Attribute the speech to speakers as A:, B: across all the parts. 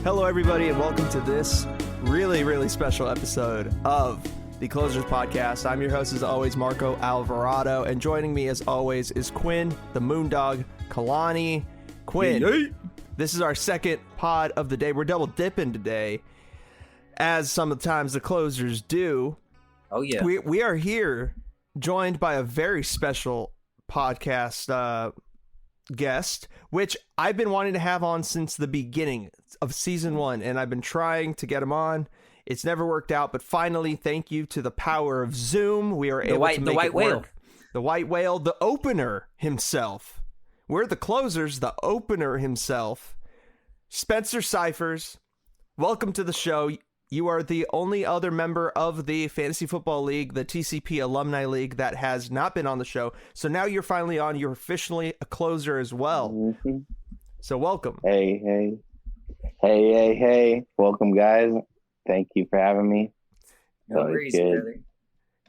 A: Hello, everybody, and welcome to this really special episode of the Closers Podcast. I'm your host, as always, Marco Alvarado, and joining me, as always, is Quinn, the Moondog Kalani. Quinn,
B: Yay.
A: This is our second pod of the day. We're double dipping today, as sometimes the closers do.
B: Oh, yeah.
A: We are here, joined by a very special podcast guest, which I've been wanting to have on since the beginning of season 1, and I've been trying to get him on. It's never worked out, but finally, thank you to the power of Zoom, we are able to make it work. The white whale, the opener himself. We're the closers, the opener himself. Spencer Sifers, welcome to the show. You are the only other member of the Fantasy Football League, the TCP Alumni League, that has not been on the show. So now you're finally on. You're officially a closer as well.
C: Mm-hmm.
A: So welcome.
C: Hey. Welcome, guys. Thank you for having me.
B: No worries, brother.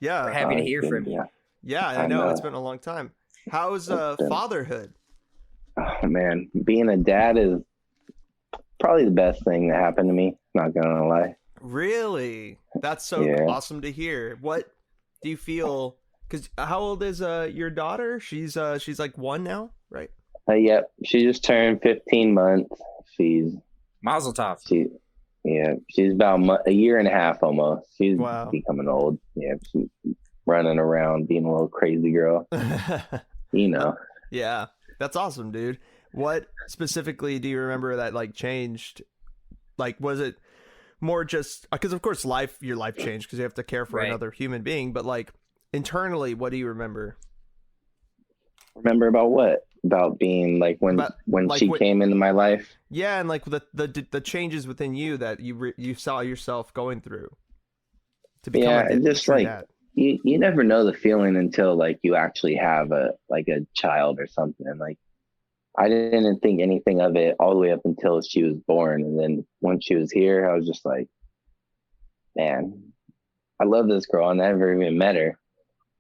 A: Yeah.
B: We're happy to hear from you.
A: Yeah, I know. It's been a long time. How's fatherhood?
C: Oh, man. Being a dad is probably the best thing that happened to me. Not going to lie.
A: Really? That's so awesome to hear. What do you feel? Because how old is your daughter? She's like 1 now, right?
C: Yep. She just turned 15 months. She's
B: Mazel tov.
C: She's about a year and a half almost. She's
A: Wow.
C: becoming old. Yeah, she's running around being a little crazy girl. You know.
A: Yeah, that's awesome, dude. What specifically do you remember that like changed? Like, was it more just because of course your life changed because you have to care for another human being, but like internally, what do you remember?
C: Remember about what? About being like when she came into my life?
A: Yeah, and like the changes within you that you saw yourself going through to become
C: just like
A: dad.
C: You never know the feeling until like you actually have a child or something. And like I didn't think anything of it all the way up until she was born. And then when she was here, I was just like, man, I love this girl. I never even met her.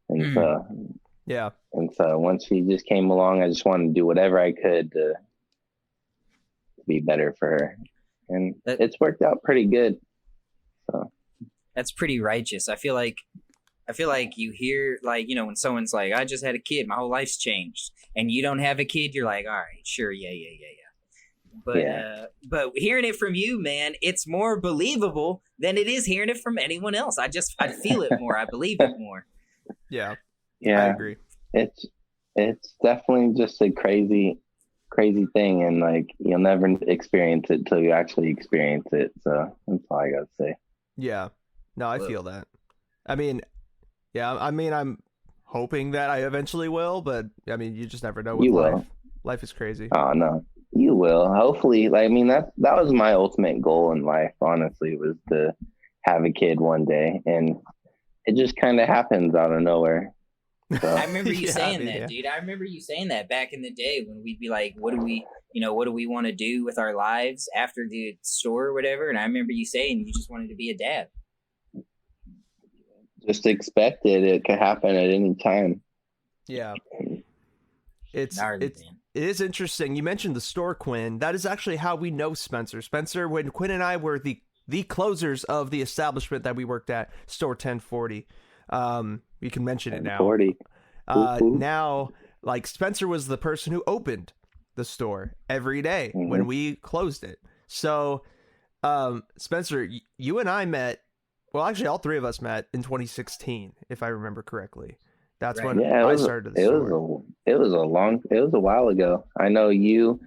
C: And so once she just came along, I just wanted to do whatever I could to be better for her. And it's worked out pretty good. So
B: That's pretty righteous. I feel like you hear, like, you know, when someone's like, I just had a kid, my whole life's changed, and you don't have a kid, you're like, all right, sure, yeah. But hearing it from you, man, it's more believable than it is hearing it from anyone else. I feel it more. I believe it more.
A: Yeah,
C: I
A: agree.
C: It's definitely just a crazy thing, and like you'll never experience it till you actually experience it. So that's all I gotta say.
A: Yeah, no, I feel that. I mean, I'm hoping that I eventually will, but I mean, you just never know with life.
C: Will.
A: Life is crazy.
C: Oh no, you will. Hopefully, like, I mean, that was my ultimate goal in life. Honestly, was to have a kid one day, and it just kind of happens out of nowhere. So.
B: I remember you saying that, dude. I remember you saying that back in the day when we'd be like, what do we want to do with our lives after the store or whatever? And I remember you saying you just wanted to be a dad.
C: Just expect it. It could happen at any time.
A: Yeah. It is interesting. You mentioned the store, Quinn. That is actually how we know Spencer. Spencer, when Quinn and I were the closers of the establishment that we worked at, Store 1040. You can mention it now.
C: 40.
A: Now, like, Spencer was the person who opened the store every day when we closed it. So, Spencer, you and I met. Well, actually, all three of us met in 2016, if I remember correctly. That's when I started the store.
C: It was a while ago. I know you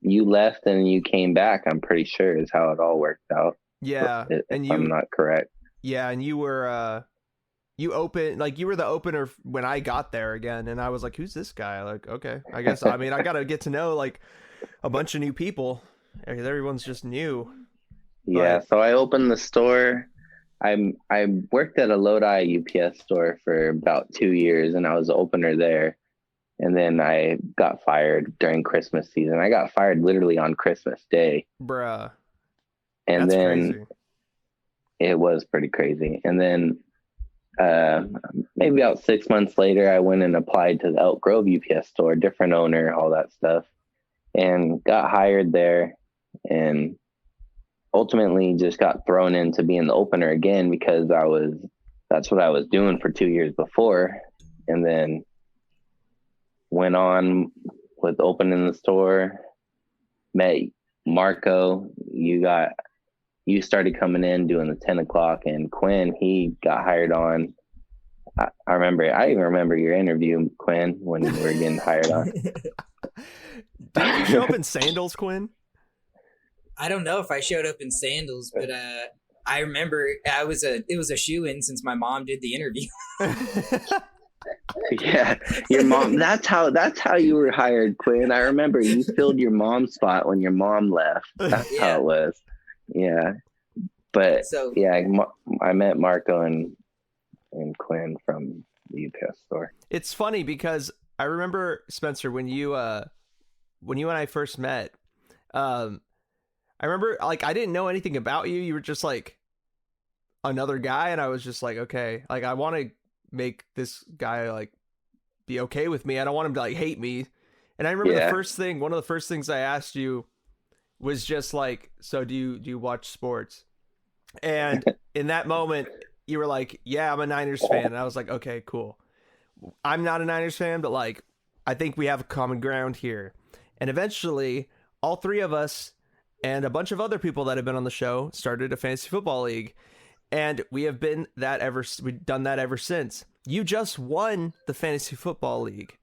C: left and you came back, I'm pretty sure is how it all worked out.
A: Yeah.
C: If I'm not correct.
A: Yeah, and you were you were the opener when I got there again, and I was like, who's this guy? Like, okay, I guess I mean I gotta get to know like a bunch of new people. Everyone's just new.
C: Yeah, so I opened the store. I worked at a Lodi UPS store for about 2 years, and I was the opener there. And then I got fired during Christmas season. I got fired literally on Christmas Day.
A: Bruh.
C: And
A: That's
C: then
A: crazy.
C: It was pretty crazy. And then maybe about 6 months later, I went and applied to the Elk Grove UPS store, different owner, all that stuff, and got hired there. and ultimately just got thrown into being the opener again because that's what I was doing for 2 years before, and then went on with opening the store, met Marco. You started coming in doing the 10 o'clock, and Quinn, he got hired on. I even remember your interview, Quinn, when you were getting hired on.
A: Did you show up in sandals, Quinn?
B: I don't know if I showed up in sandals, but I remember it was a shoe-in since my mom did the interview.
C: Yeah, your mom. That's how you were hired, Quinn. I remember you filled your mom's spot when your mom left. That's how it was. Yeah, but
B: so
C: yeah, I met Marco and Quinn from the UPS store.
A: It's funny because I remember, Spencer, when you and I first met. I remember, like, I didn't know anything about you. You were just like another guy, and I was just like, okay, like, I want to make this guy like be okay with me. I don't want him to like hate me. And I remember one of the first things I asked you was just like, so do you watch sports? And in that moment, you were like, yeah, I'm a Niners fan. And I was like, okay, cool. I'm not a Niners fan, but like, I think we have a common ground here. And eventually, all three of us and a bunch of other people that have been on the show started a fantasy football league. And we've done that ever since. You just won the fantasy football league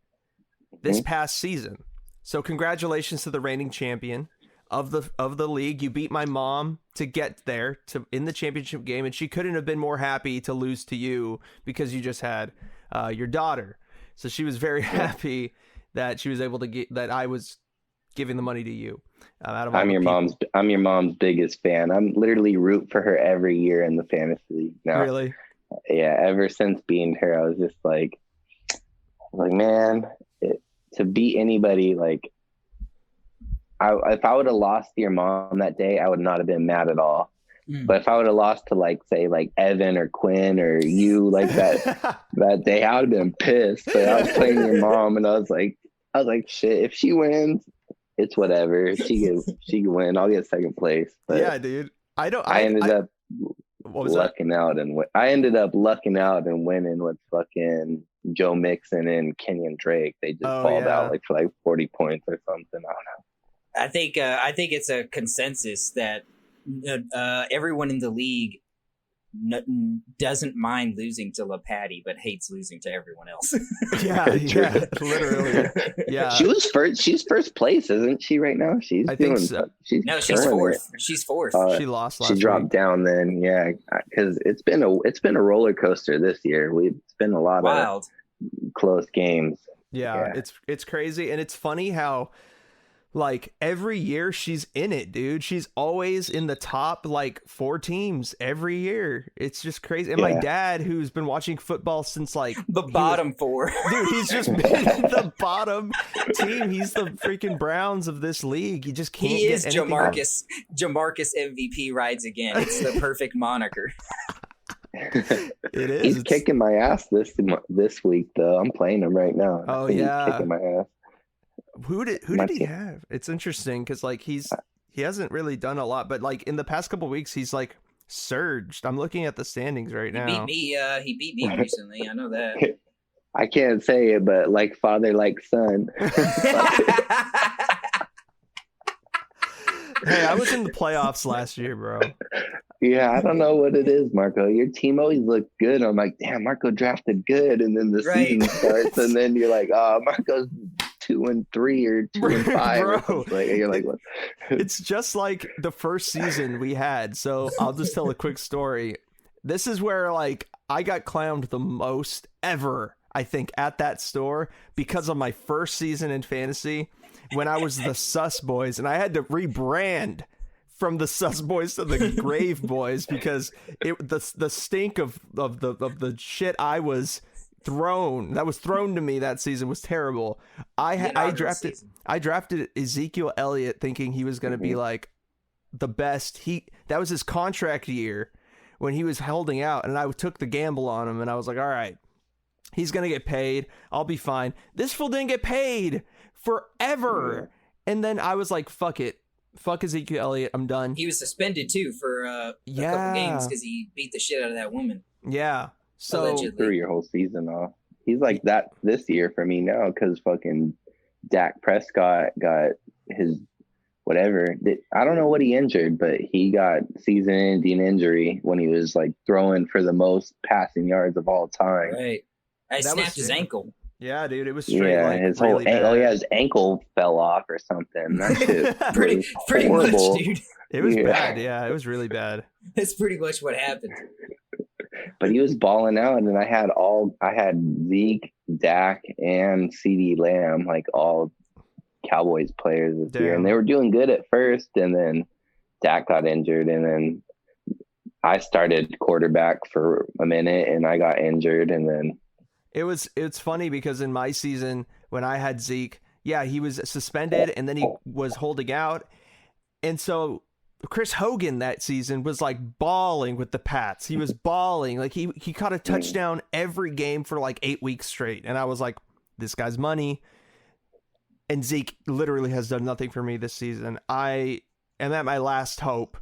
A: this past season. So congratulations to the reigning champion of the league. You beat my mom to get there in the championship game, and she couldn't have been more happy to lose to you because you just had your daughter. So she was very happy that she was able to that I was giving the money to you. I'm your
C: mom's biggest fan. I'm literally root for her every year in the fantasy league now.
A: Really?
C: Yeah, ever since being her, I was just like man, to beat anybody, like if I would have lost to your mom that day, I would not have been mad at all. But if I would have lost to like say like Evan or Quinn or you like that day, I would have been pissed. But I was playing your mom, and I was like shit, if she wins, it's whatever. She can win. I'll get second place. But
A: yeah, dude.
C: I ended up lucking out and winning with fucking Joe Mixon and Kenyon Drake. They just balled out like for like 40 points or something. I don't know.
B: I think it's a consensus that everyone in the league doesn't mind losing to LaPatty, but hates losing to everyone else.
A: yeah, literally. Yeah,
C: she's first place, isn't she? Right now, she's
A: so.
C: She's
B: fourth. She's fourth.
A: She lost.
C: She dropped down then. Yeah, because it's been a roller coaster this year. It's been a lot of close games.
A: Yeah, it's crazy, and it's funny how, like, every year she's in it, dude. She's always in the top, like, 4 teams every year. It's just crazy. And my dad, who's been watching football since, like...
B: the bottom 4.
A: Dude, he's just been in the bottom team. He's the freaking Browns of this league. He just can't get anything.
B: Jamarcus MVP rides again. It's the perfect moniker.
A: It is.
C: He's kicking my ass this week, though. I'm playing him right now.
A: Oh, yeah.
C: He's kicking my ass.
A: Who did he have? It's interesting because like he hasn't really done a lot, but like in the past couple weeks he's like surged. I'm looking at the standings right now.
B: He beat me recently. I know that.
C: I can't say it, but like father, like son.
A: Hey, I was in the playoffs last year, bro.
C: Yeah, I don't know what it is, Marco. Your team always looked good. I'm like, damn, Marco drafted good, and then the season starts, and then you're like, oh, Marco's 2-3 or 2-5.
A: Bro.
C: Like, you're like, what?
A: It's just like the first season we had. So I'll just tell a quick story. This is where like I got clowned the most ever, I think, at that store because of my first season in fantasy when I was the Sus Boys, and I had to rebrand from the Sus Boys to the Grave Boys because the stink of the shit I was that was thrown to me that season was terrible. I drafted Ezekiel Elliott thinking he was going to be like the best. That was his contract year when he was holding out, and I took the gamble on him, and I was like, all right, he's going to get paid. I'll be fine. This fool didn't get paid forever. And then I was like, fuck it. Fuck Ezekiel Elliott. I'm done.
B: He was suspended too for a couple games because he beat the shit out of that woman.
A: Yeah. So
B: Allegedly.
C: Threw your whole season off. He's like that this year for me now because fucking Dak Prescott got his whatever. I don't know what he injured, but he got season-ending injury when he was like throwing for the most passing yards of all time.
B: Right. I snapped his ankle.
A: Yeah, dude, it was straight. Like,
C: his
A: really
C: whole
A: bad.
C: his ankle fell off or something. That shit
B: pretty much, dude.
A: It was bad. Yeah, it was really bad.
B: That's pretty much what happened.
C: But he was balling out, and then I had Zeke, Dak, and CD Lamb, like all Cowboys players this year, and they were doing good at first, and then Dak got injured, and then I started quarterback for a minute, and I got injured, and then
A: it's funny because in my season when I had Zeke, yeah, he was suspended, and then he was holding out, and so Chris Hogan that season was like balling with the Pats. He was balling. Like he caught a touchdown every game for like 8 weeks straight. And I was like, this guy's money. And Zeke literally has done nothing for me this season. I am at my last hope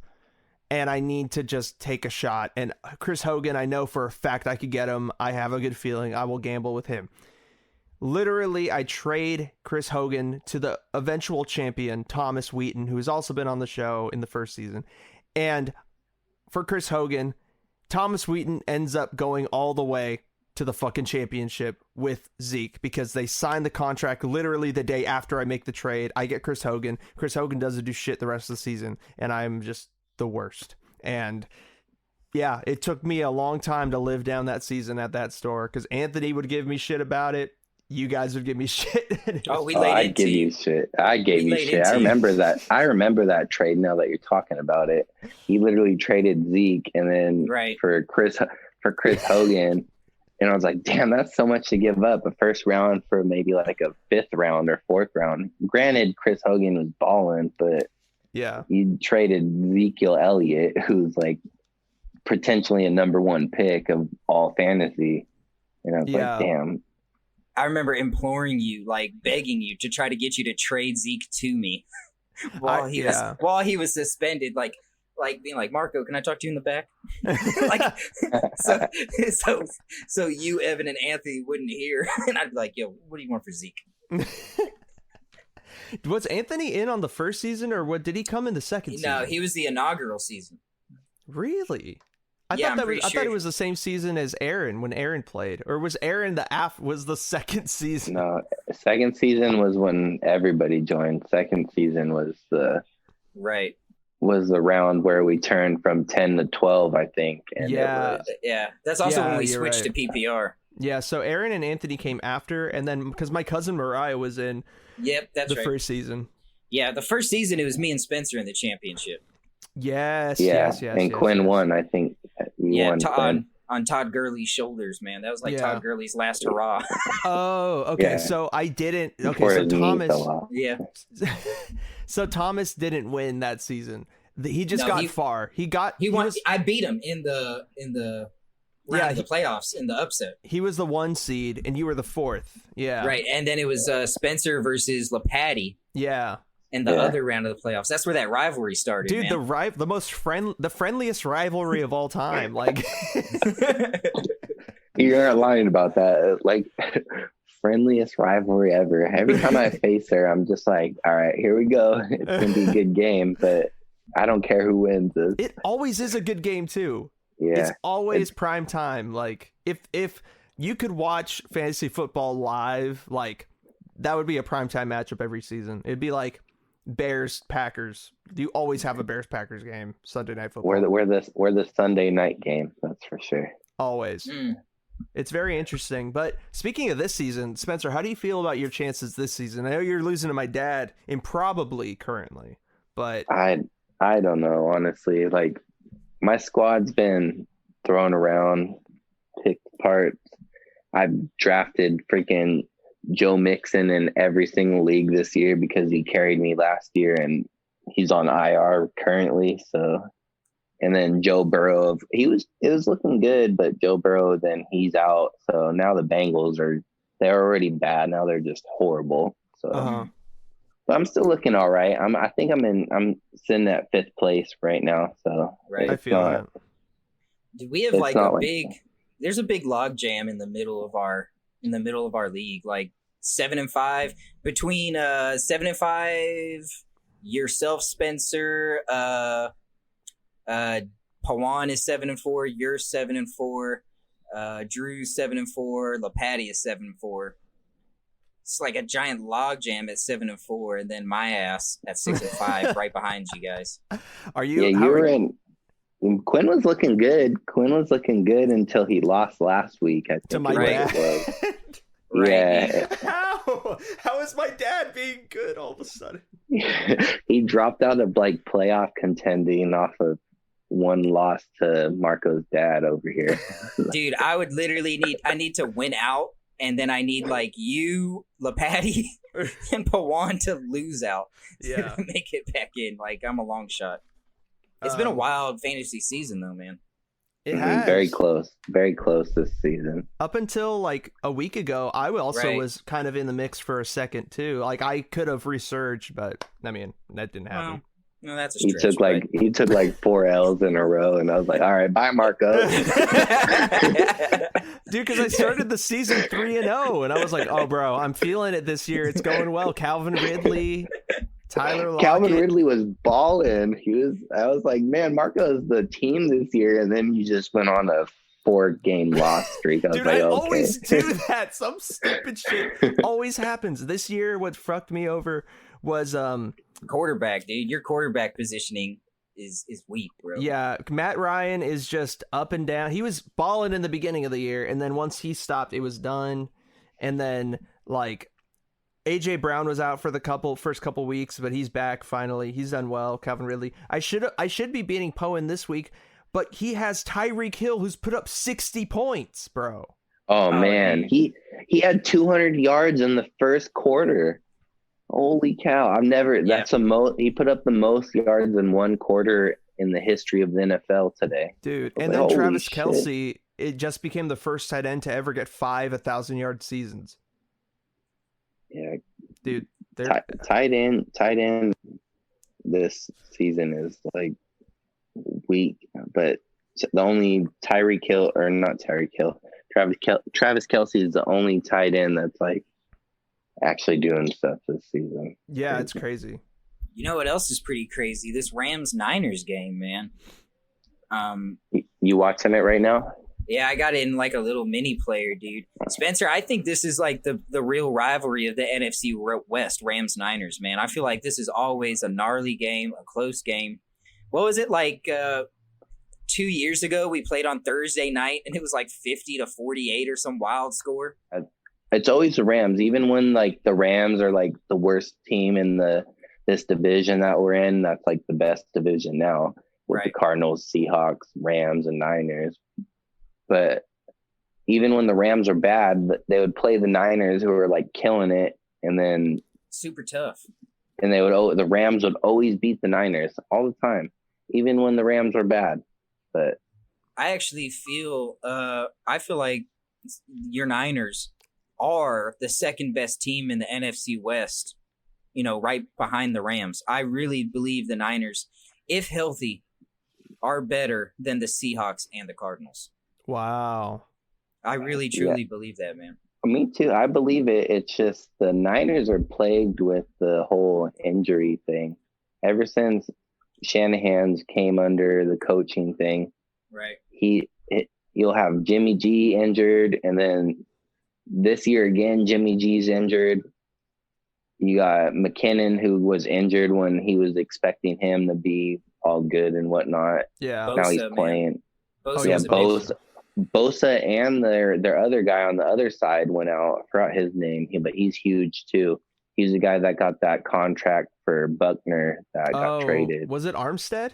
A: and I need to just take a shot. And Chris Hogan, I know for a fact I could get him. I have a good feeling I will gamble with him. Literally, I trade Chris Hogan to the eventual champion, Thomas Wheaton, who has also been on the show in the first season. And for Chris Hogan, Thomas Wheaton ends up going all the way to the fucking championship with Zeke because they signed the contract literally the day after I make the trade. I get Chris Hogan. Chris Hogan doesn't do shit the rest of the season, and I'm just the worst. And yeah, it took me a long time to live down that season at that store because Anthony would give me shit about it. You guys would give me shit.
C: I give you shit. I gave you shit. I remember that trade now that you're talking about it. He literally traded Zeke and then for Chris Hogan. And I was like, damn, that's so much to give up. A first round for maybe like a fifth round or fourth round. Granted, Chris Hogan was balling, but
A: yeah,
C: you traded Ezekiel Elliott, who's like potentially a number one pick of all fantasy. And I was like, damn.
B: I remember imploring you, like begging you to try to get you to trade Zeke to me while he was suspended, like being like, Marco, can I talk to you in the back? so you, Evan, and Anthony wouldn't hear, and I'd be like, yo, what do you want for Zeke?
A: Was Anthony in on the first season, or what? Did he come in the second season?
B: No, he was the inaugural season.
A: Really? I thought it was the same season as Aaron when Aaron played, or was Aaron was the second season?
C: No, second season was when everybody joined. Second season was the round where we turned from 10 to 12, I think. And
B: that's also when we switched to PPR.
A: Yeah, so Aaron and Anthony came after, and then because my cousin Mariah was in.
B: Yep, that's
A: the first season.
B: Yeah, the first season it was me and Spencer in the championship.
A: Yes.
C: And Quinn won, I think.
B: On Todd Gurley's shoulders, man. That was like Todd Gurley's last hurrah.
A: Oh, okay. Yeah. So I didn't. Okay, so Thomas.
B: Yeah.
A: So Thomas didn't win that season. He just got far. He won.
B: I beat him in the round of the playoffs in the upset.
A: He was the 1 seed, and you were the 4th. Yeah.
B: Right, and then it was Spencer versus LaPatty.
A: Yeah.
B: In the other round of the playoffs. That's where that rivalry started,
A: dude,
B: man.
A: The friendliest rivalry of all time. Like
C: you're not lying about that. Like friendliest rivalry ever. Every time I face her, I'm just like, all right, here we go. It's gonna be a good game, but I don't care who wins this.
A: It always is a good game too.
C: Yeah.
A: It's always prime time. Like if you could watch fantasy football live, like that would be a primetime matchup every season. It'd be like Bears Packers. You always have a Bears Packers game Sunday Night Football.
C: We're the Sunday night game. That's for sure.
A: Always. It's very interesting. But speaking of this season, Spencer, how do you feel about your chances this season? I know you're losing to my dad improbably currently, but
C: I don't know, honestly. Like my squad's been thrown around, picked apart. I've drafted freaking Joe Mixon in every single league this year because he carried me last year and he's on IR currently. So, and then Joe Burrow, it was looking good, but Joe Burrow, then he's out. So now the Bengals they're already bad. Now they're just horrible. So But I'm still looking all right. I think I'm sitting at 5th place right now. So
B: Right.
A: I feel that.
B: Do we have
C: It's
B: like
C: not
B: a
C: like
B: big? There's a big log jam in the middle of our league, like 7-5 between 7-5. Yourself, Spencer. Pawan is 7-4. You're 7-4. Drew's 7-4. LaPatty is 7-4. It's like a giant log jam at 7-4, and then my ass at 6-5, right behind you guys.
A: Are you?
C: Yeah, you were in. Quinn was looking good. Quinn was looking good until he lost last week. I think
A: To my
C: it
A: dad.
C: was.
B: Right,
C: Yeah,
A: How is my dad being good all of a sudden?
C: he dropped out of like playoff contending off of one loss to Marco's dad over here.
B: Dude, I would literally need to win out, and then I need like you, LaPatty, and Pawan to lose out
A: Yeah.
B: to make it back in. Like, I'm a long shot. It's been a wild fantasy season, though, man.
A: It has.
C: Very close this season.
A: Up until like a week ago, I also
B: Right.
A: was kind of in the mix for a second too. Like I could have resurged, but I mean that didn't happen.
B: Well, no, that's a
C: He
B: stretch.
C: took like 4 L's in a row, and I was like, "All right, bye, Marco."
A: Dude, because I started the season 3-0, and I was like, "Oh, bro, I'm feeling it this year. It's going well." Calvin Ridley, Tyler Lockett.
C: Calvin Ridley was balling. I was like, man, Marco is the team this year, and then you just went on a 4-game loss streak. I was
A: Dude,
C: like,
A: I
C: okay.
A: always do that. Some stupid shit always happens. This year, what fucked me over was
B: Quarterback, dude. Your quarterback positioning is weak, bro.
A: yeah, Matt Ryan is just up and down. He was balling in the beginning of the year, and then once he stopped, it was done. And then like AJ Brown was out for the first couple weeks, but he's back finally. He's done well. Calvin Ridley. I should be beating Poen this week, but he has Tyreek Hill, who's put up 60 points, bro.
C: Oh man,
B: dude.
C: he had 200 yards in the first quarter. Holy cow! That's the most. He put up the most yards in one quarter in the history of the NFL today.
A: Dude, and then Travis Kelce, it just became the first tight end to ever get 5 1,000-yard seasons.
C: Yeah,
A: dude,
C: tight end this season is like weak, but the only Travis Kelce is the only tight end that's like actually doing stuff this season.
A: Yeah, it's crazy.
B: You know what else is pretty crazy? This Rams-Niners game, man.
C: You watching it right now?
B: Yeah, I got it in like a little mini player, dude. Spencer, I think this is like the real rivalry of the NFC West, Rams-Niners, man. I feel like this is always a gnarly game, a close game. What was it like 2 years ago? We played on Thursday night, and it was like 50-48 or some wild score.
C: It's always the Rams, even when like the Rams are like the worst team in this division that we're in. That's like the best division now with the Cardinals, Seahawks, Rams, and Niners. But even when the Rams are bad, they would play the Niners, who are like killing it, and then
B: super tough.
C: And the Rams would always beat the Niners all the time, even when the Rams were bad. But
B: I actually feel like your Niners are the second best team in the NFC West, right behind the Rams. I really believe the Niners, if healthy, are better than the Seahawks and the Cardinals.
A: Wow.
B: I really, truly believe that, man.
C: Me too. I believe it. It's just the Niners are plagued with the whole injury thing. Ever since Shanahan's came under the coaching thing,
B: right?
C: You'll have Jimmy G injured, and then this year again, Jimmy G's injured. You got McKinnon, who was injured when he was expecting him to be all good and whatnot.
A: Yeah.
C: Now he's playing.
B: Bosa,
C: Bosa and their other guy on the other side went out. I forgot his name, but he's huge too. He's the guy that got that contract for Buckner that got traded.
A: Was it Armstead?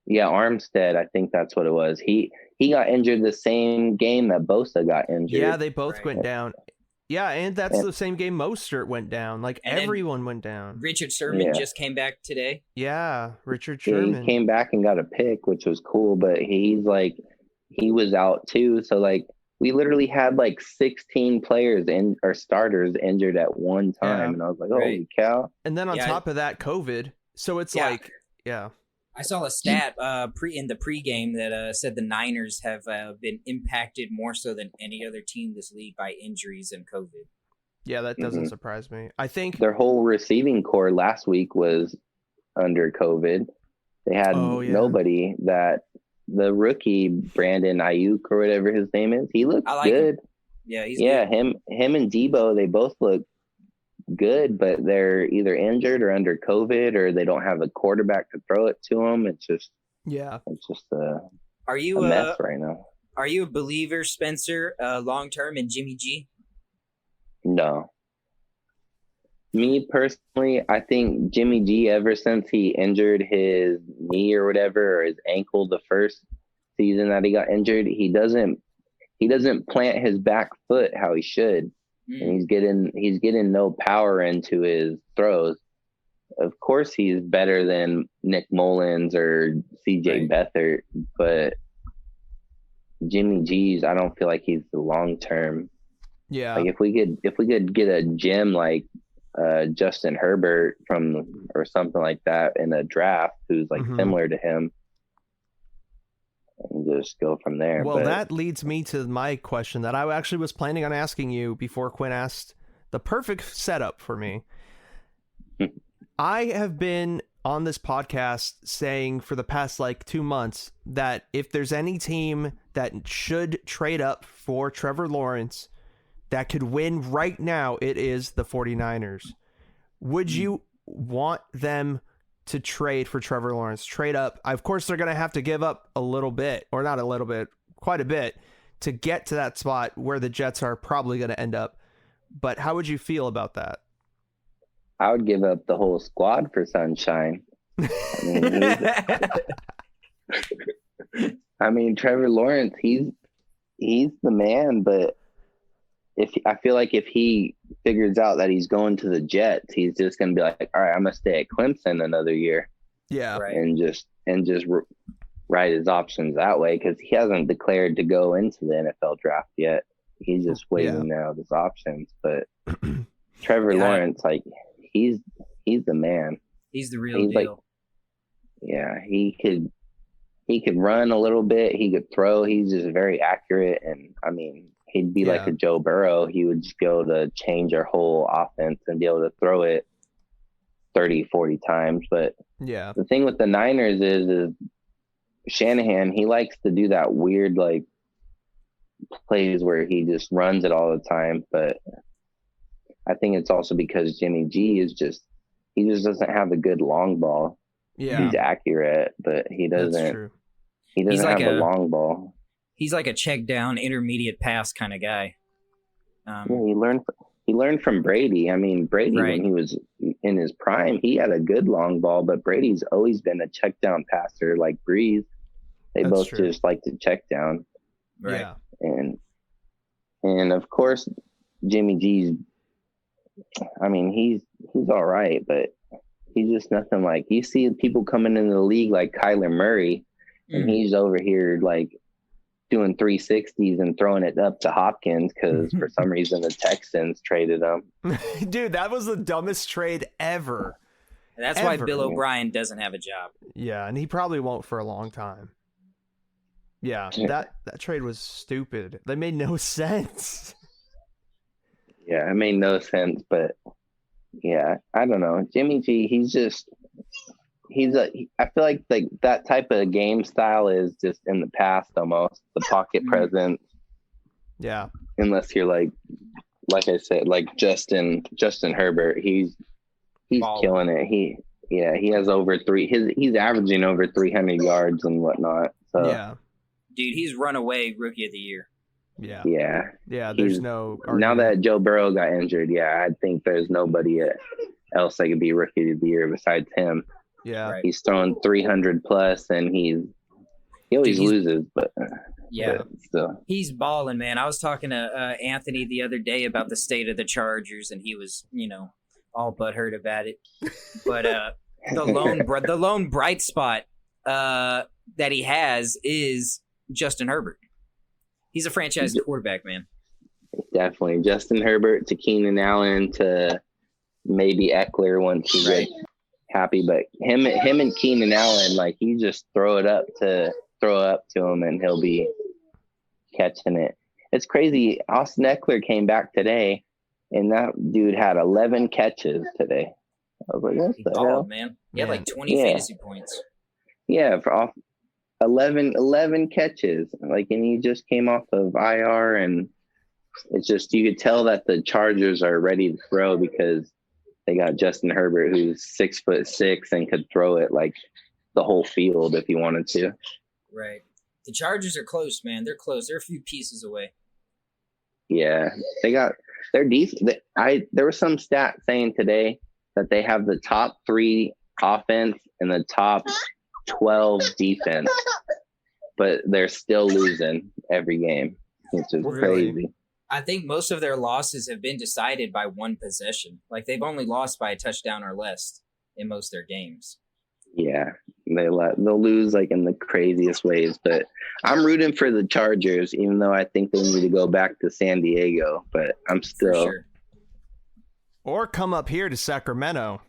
C: Yeah, Armstead. I think that's what it was. He got injured the same game that Bosa got injured.
A: Yeah, they both went down. Yeah, and that's the same game Mostert went down. Like, and everyone went down.
B: Richard Sherman just came back today.
A: Yeah, Richard Sherman.
C: He came back and got a pick, which was cool, but he was out too. So, like, we literally had like 16 players or starters injured at one time, and I was like, holy cow!
A: And then on top of that, COVID. So it's like,
B: I saw a stat in the pregame that said the Niners have been impacted more so than any other team this league by injuries and COVID.
A: Yeah, that doesn't surprise me. I think
C: their whole receiving core last week was under COVID. They had nobody. That the rookie Brandon Ayuk or whatever his name is, he looks good.
B: Him. Yeah, he's
C: good. Him and Debo, they both look good, but they're either injured or under COVID, or they don't have a quarterback to throw it to them. It's just a mess right now.
B: Are you a believer, Spencer, long term in Jimmy G?
C: No. Me personally, I think Jimmy G, ever since he injured his knee or whatever, or his ankle the first season that he got injured, he doesn't plant his back foot how he should. And he's getting no power into his throws. Of course he's better than Nick Mullins or CJ Beathard, but Jimmy G's, I don't feel like he's the long term.
A: Yeah.
C: Like if we could get a gem like Justin Herbert or something like that in a draft who's like similar to him, and just go from there.
A: Well, that leads me to my question that I actually was planning on asking you before Quinn asked the perfect setup for me. I have been on this podcast saying for the past like 2 months that if there's any team that should trade up for Trevor Lawrence that could win right now, it is the 49ers. Would you want them to trade for Trevor Lawrence? Trade up. Of course, they're going to have to give up a little bit, or not a little bit, quite a bit, to get to that spot where the Jets are probably going to end up. But how would you feel about that?
C: I would give up the whole squad for Sunshine. I mean, Trevor Lawrence, he's the man, but I feel like if he figures out that he's going to the Jets, he's just going to be like, all right, I'm going to stay at Clemson another year.
A: Yeah.
B: Right.
C: And just write his options that way, because he hasn't declared to go into the NFL draft yet. He's just waiting out his options. But Trevor Lawrence, like, he's the man.
B: He's the real deal.
C: Like, he could run a little bit. He could throw. He's just very accurate. And I mean, he'd be like a Joe Burrow. He would just be able to change our whole offense and be able to throw it 30, 40 times. But the thing with the Niners is Shanahan, he likes to do that weird, like, plays where he just runs it all the time. But I think it's also because Jimmy G he just doesn't have a good long ball. Yeah. He's accurate, but he doesn't. That's true. He doesn't have a long ball.
B: He's like a check down, intermediate pass kind of guy.
C: He learned from Brady. I mean, Brady, when he was in his prime, he had a good long ball, but Brady's always been a check down passer like Breeze. They both just like to check down.
B: Right.
C: Yeah. And of course, Jimmy G's, I mean, he's all right, but he's just nothing like, you see people coming into the league like Kyler Murray, and he's over here like doing 360s and throwing it up to Hopkins because for some reason the Texans traded him.
A: Dude, that was the dumbest trade ever.
B: And that's why Bill O'Brien doesn't have a job.
A: Yeah, and he probably won't for a long time. Yeah, that trade was stupid. That made no sense.
C: Yeah, it made no sense, but yeah, I don't know. Jimmy G, I feel like that type of game style is just in the past almost. The pocket presence.
A: Yeah.
C: Unless you're like I said, like Justin Herbert, he's killing it. He has he's averaging over 300 yards and whatnot. So
A: yeah.
B: Dude, he's runaway rookie of the year.
A: Yeah.
C: Yeah.
A: Yeah, there's no argument.
C: Now that Joe Burrow got injured, I think there's nobody else that could be rookie of the year besides him.
A: Yeah.
B: Right.
C: He's throwing 300 plus and he always loses, but still.
B: He's balling, man. I was talking to Anthony the other day about the state of the Chargers, and he was, all butthurt about it. But the lone bright spot that he has is Justin Herbert. He's a franchise quarterback, man.
C: Definitely. Justin Herbert to Keenan Allen to maybe Eckler once he gets happy. But him and Keenan Allen, like, you just throw it up to him and he'll be catching it. It's crazy. Austin Eckler came back today, and that dude had 11 catches today. I was like, what the hell?
B: Man. He had like 20 fantasy points.
C: Yeah, for off 11 catches. Like, and he just came off of IR, and it's just, you could tell that the Chargers are ready to throw because they got Justin Herbert, who's 6'6" and could throw it like the whole field if he wanted to.
B: Right. The Chargers are close, man. They're close. They're a few pieces away.
C: Yeah, they're decent. There was some stat saying today that they have the top 3 offense and the top 12 defense, but they're still losing every game, which is crazy.
B: I think most of their losses have been decided by one possession. Like, they've only lost by a touchdown or less in most of their games.
C: Yeah, they'll lose like in the craziest ways, but I'm rooting for the Chargers, even though I think they need to go back to San Diego, but I'm still.
B: For sure.
A: Or come up here to Sacramento.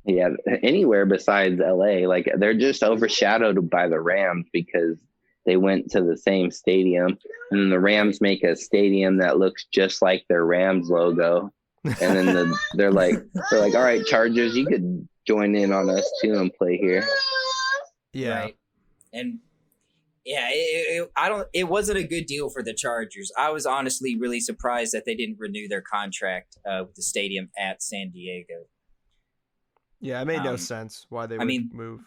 C: Yeah, anywhere besides LA. Like, they're just overshadowed by the Rams because they went to the same stadium, and the Rams make a stadium that looks just like their Rams logo. And then they're like, all right, Chargers, you could join in on us too and play here.
A: Yeah.
B: Right. And yeah, it wasn't a good deal for the Chargers. I was honestly really surprised that they didn't renew their contract with the stadium at San Diego.
A: Yeah, it made no sense why they would move.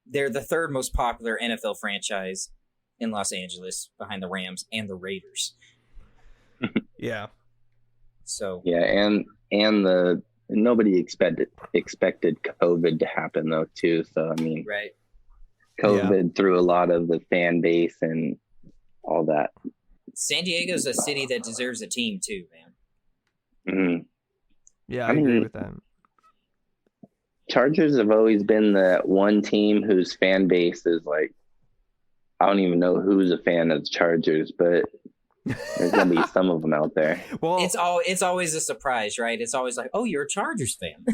B: They're the third most popular NFL franchise in Los Angeles behind the Rams and the Raiders.
A: Yeah.
C: So yeah, and nobody expected COVID to happen though too. So I mean,
B: right.
C: COVID threw a lot of the fan base and all that.
B: San Diego's a city that deserves a team too, man.
C: Mm-hmm.
A: Yeah, I agree with that.
C: Chargers have always been the one team whose fan base is like, I don't even know who's a fan of the Chargers, but there's gonna be some of them out there.
B: Well, it's always a surprise, right? It's always like, oh, you're a Chargers fan.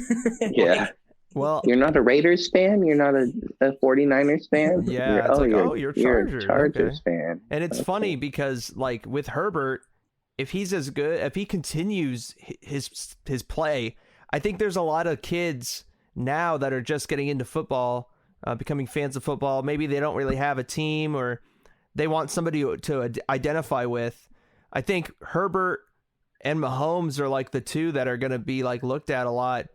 C: Yeah.
A: Well,
C: you're not a Raiders fan. You're not a 49ers fan.
A: Yeah. You're
C: a Chargers fan.
A: And it's funny because, like, with Herbert, if he's as good, if he continues his play, I think there's a lot of kids now that are just getting into football, becoming fans of football. Maybe they don't really have a team, or they want somebody to identify with. I think Herbert and Mahomes are like the two that are going to be like looked at a lot,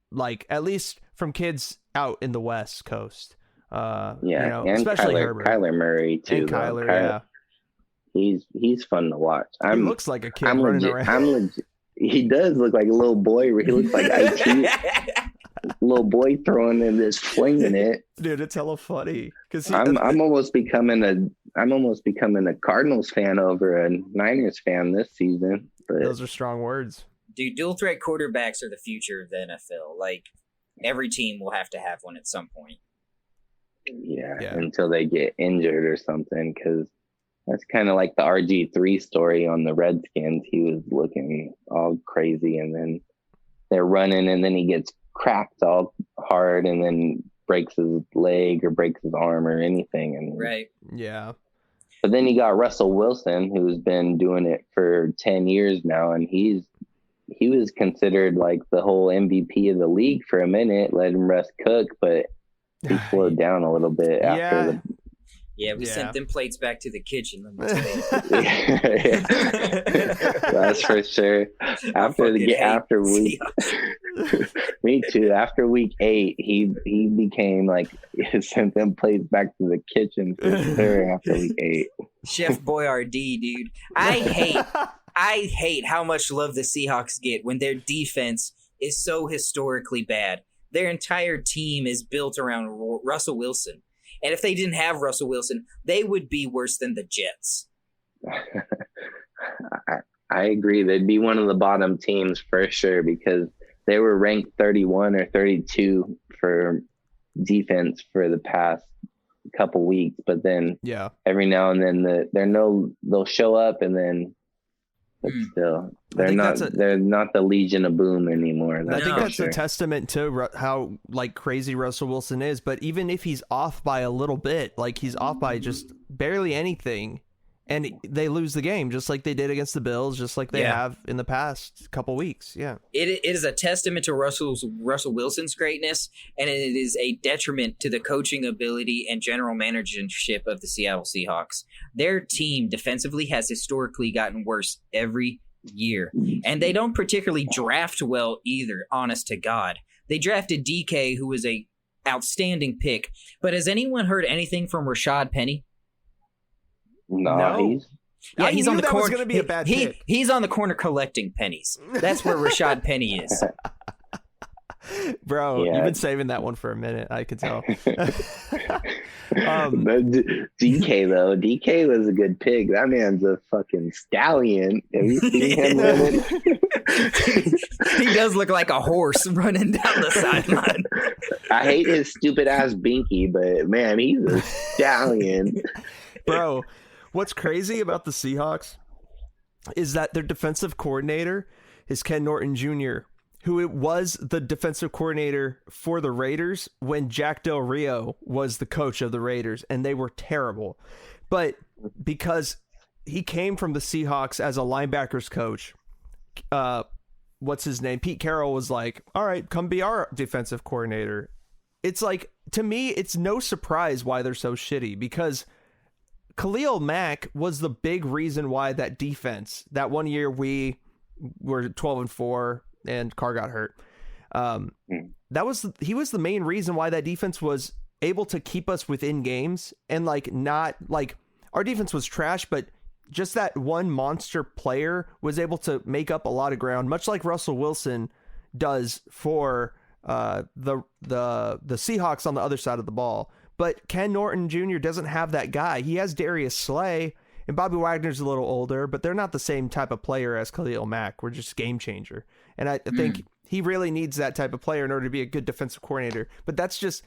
A: like at least from kids out in the West Coast.
C: And
A: especially Herbert.
C: Kyler Murray too.
A: And Kyler,
C: he's fun to watch.
A: He looks like a kid running around.
C: He does look like a little boy. He looks like IT. Little boy throwing in this, flinging it.
A: Dude, it's hella funny. Because
C: I'm almost becoming a Cardinals fan over a Niners fan this season. But
A: those are strong words.
B: Dude, dual threat quarterbacks are the future of the NFL. Like, every team will have to have one at some point.
C: Yeah. Until they get injured or something, because that's kind of like the RG3 story on the Redskins. He was looking all crazy, and then they're running, and then he gets cracked all hard, and then breaks his leg or breaks his arm or anything. And
B: right.
A: Yeah.
C: But then you got Russell Wilson, who's been doing it for 10 years now, and he was considered like the whole MVP of the league for a minute. Let him rest cook, but he slowed down a little bit after the.
B: Yeah, we sent them plates back to the kitchen. Let me tell you.
C: That's for sure. Me too. After week 8, he became like, sent them plates back to the kitchen for sure after week 8.
B: Chef Boyardee, dude. I hate how much love the Seahawks get when their defense is so historically bad. Their entire team is built around Russell Wilson. And if they didn't have Russell Wilson, they would be worse than the Jets.
C: I agree. They'd be one of the bottom teams for sure, because they were ranked 31 or 32 for defense for the past couple weeks, but then
A: Yeah.
C: every now and then they'll show up, and then but still they're not the Legion of Boom anymore.
A: I think that's
C: sure.
A: a testament to how like crazy Russell Wilson is. But even if he's off by a little bit, like he's off by just barely anything, and they lose the game just like they did against the Bills, just like they have in the past couple weeks. Yeah,
B: it is a testament to Russell Wilson's greatness, and it is a detriment to the coaching ability and general managership of the Seattle Seahawks. Their team defensively has historically gotten worse every year, and they don't particularly draft well either, honest to God. They drafted DK, who was a outstanding pick, but has anyone heard anything from Rashad Penny?
C: No.
B: He's on the corner.
A: Going to be a bad pick.
B: He's on the corner collecting pennies. That's where Rashad Penny is.
A: Bro, you've been saving that one for a minute. I could tell.
C: DK though, DK was a good pick. That man's a fucking stallion. Have you seen him running?
B: He does look like a horse running down the sideline.
C: I hate his stupid ass binky, but man, he's a stallion.
A: Bro, what's crazy about the Seahawks is that their defensive coordinator is Ken Norton Jr., who was the defensive coordinator for the Raiders when Jack Del Rio was the coach of the Raiders, and they were terrible. But because he came from the Seahawks as a linebackers coach, what's his name? Pete Carroll was like, all right, come be our defensive coordinator. It's like, to me, it's no surprise why they're so shitty, because Khalil Mack was the big reason why that defense, that one year we were 12-4 and Carr got hurt. He was the main reason why that defense was able to keep us within games, and like, not like our defense was trash, but just that one monster player was able to make up a lot of ground, much like Russell Wilson does for the Seahawks on the other side of the ball. But Ken Norton Jr. doesn't have that guy. He has Darius Slay, and Bobby Wagner's a little older, but they're not the same type of player as Khalil Mack. We're just game changer. And I think he really needs that type of player in order to be a good defensive coordinator. But that's just,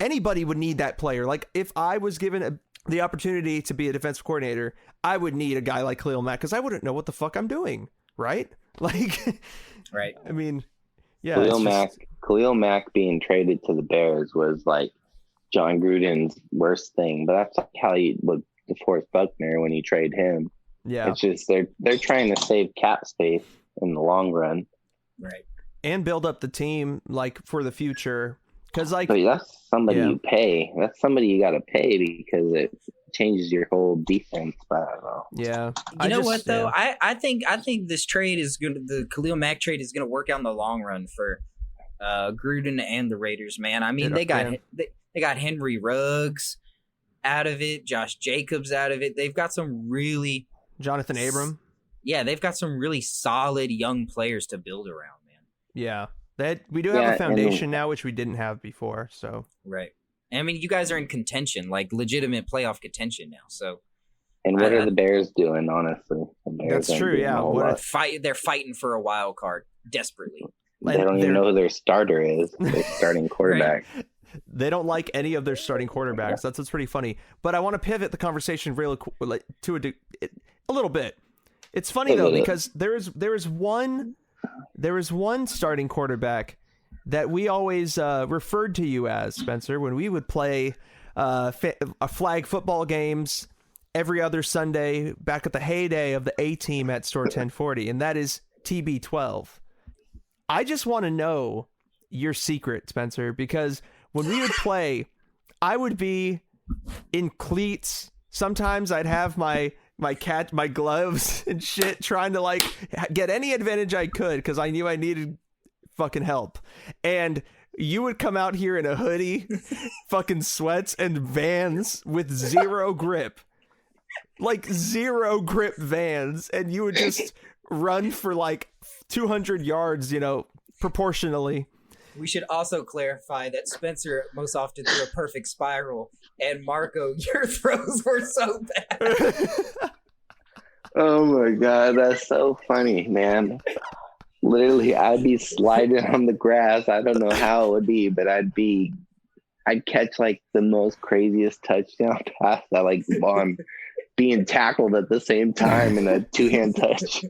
A: anybody would need that player. Like, if I was given the opportunity to be a defensive coordinator, I would need a guy like Khalil Mack, because I wouldn't know what the fuck I'm doing, right? Like,
B: right.
A: I mean, yeah.
C: Khalil Mack being traded to the Bears was like John Gruden's worst thing, but that's like how he would DeForest Buckner when he traded him.
A: Yeah,
C: it's just they're trying to save cap space in the long run,
B: right?
A: And build up the team like for the future, because like,
C: but that's somebody you pay. That's somebody you got to pay, because it changes your whole defense. But I don't know.
A: Yeah,
B: you know what though? I think this trade is going to, the Khalil Mack trade is going to work out in the long run for Gruden and the Raiders. Man, I mean, they got Henry Ruggs out of it, Josh Jacobs out of it. They've got some really
A: Jonathan Abram.
B: Yeah, they've got some really solid young players to build around, man.
A: Yeah, we do have a foundation now, which we didn't have before. So
B: right. I mean, you guys are in contention, like legitimate playoff contention now. So,
C: and what are the Bears doing? Honestly,
A: that's true. Yeah,
B: they're fighting for a wild card desperately.
C: They don't even know who their starter is. Their starting quarterback.
A: Right. They don't like any of their starting quarterbacks. That's what's pretty funny. But I want to pivot the conversation really to a little bit. It's funny though, because there is one starting quarterback that we always referred to you as, Spencer, when we would play flag football games every other Sunday back at the heyday of the A team at Store 1040, and that is TB12. I just want to know your secret, Spencer, because when we would play, I would be in cleats. Sometimes I'd have my gloves and shit, trying to like get any advantage I could, because I knew I needed fucking help. And you would come out here in a hoodie, fucking sweats and Vans with zero grip, like zero grip Vans, and you would just run for like 200 yards, proportionally.
B: We should also clarify that Spencer most often threw a perfect spiral, and Marco, your throws were so bad.
C: Oh my God, that's so funny, man. Literally, I'd be sliding on the grass. I don't know how it would be, but I'd be I'd catch like the most craziest touchdown pass that like while I'm being tackled at the same time in a 2-hand touch.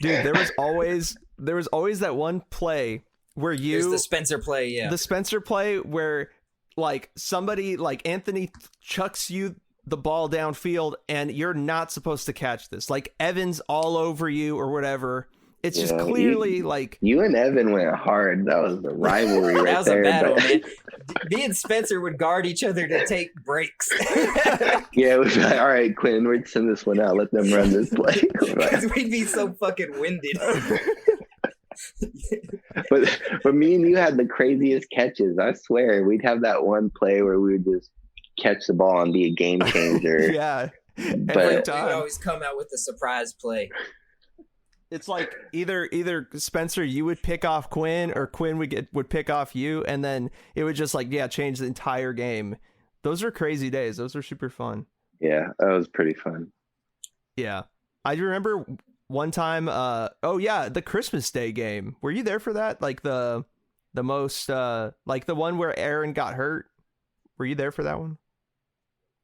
A: Dude, there was always that one play where
B: There's the Spencer play, yeah.
A: The Spencer play where like somebody like Anthony chucks you the ball downfield and you're not supposed to catch this. Like Evan's all over you or whatever. It's just clearly like
C: you and Evan went hard. That was the rivalry right there.
B: That was a battle, man. Me and Spencer would guard each other to take breaks.
C: Yeah, it was like, all right, Quinn, we'd send this one out. Let them run this play.
B: Because we'd be so fucking winded.
C: But me and you had the craziest catches. I swear, we'd have that one play where we would just catch the ball and be a game changer.
A: Yeah,
B: but we would always come out with a surprise play.
A: It's like either Spencer, you would pick off Quinn, or Quinn would pick off you, and then it would just like change the entire game. Those are crazy days. Those are super fun.
C: Yeah, that was pretty fun.
A: Yeah, I remember one time. The Christmas Day game. Were you there for that? Like the most like the one where Aaron got hurt. Were you there for that one?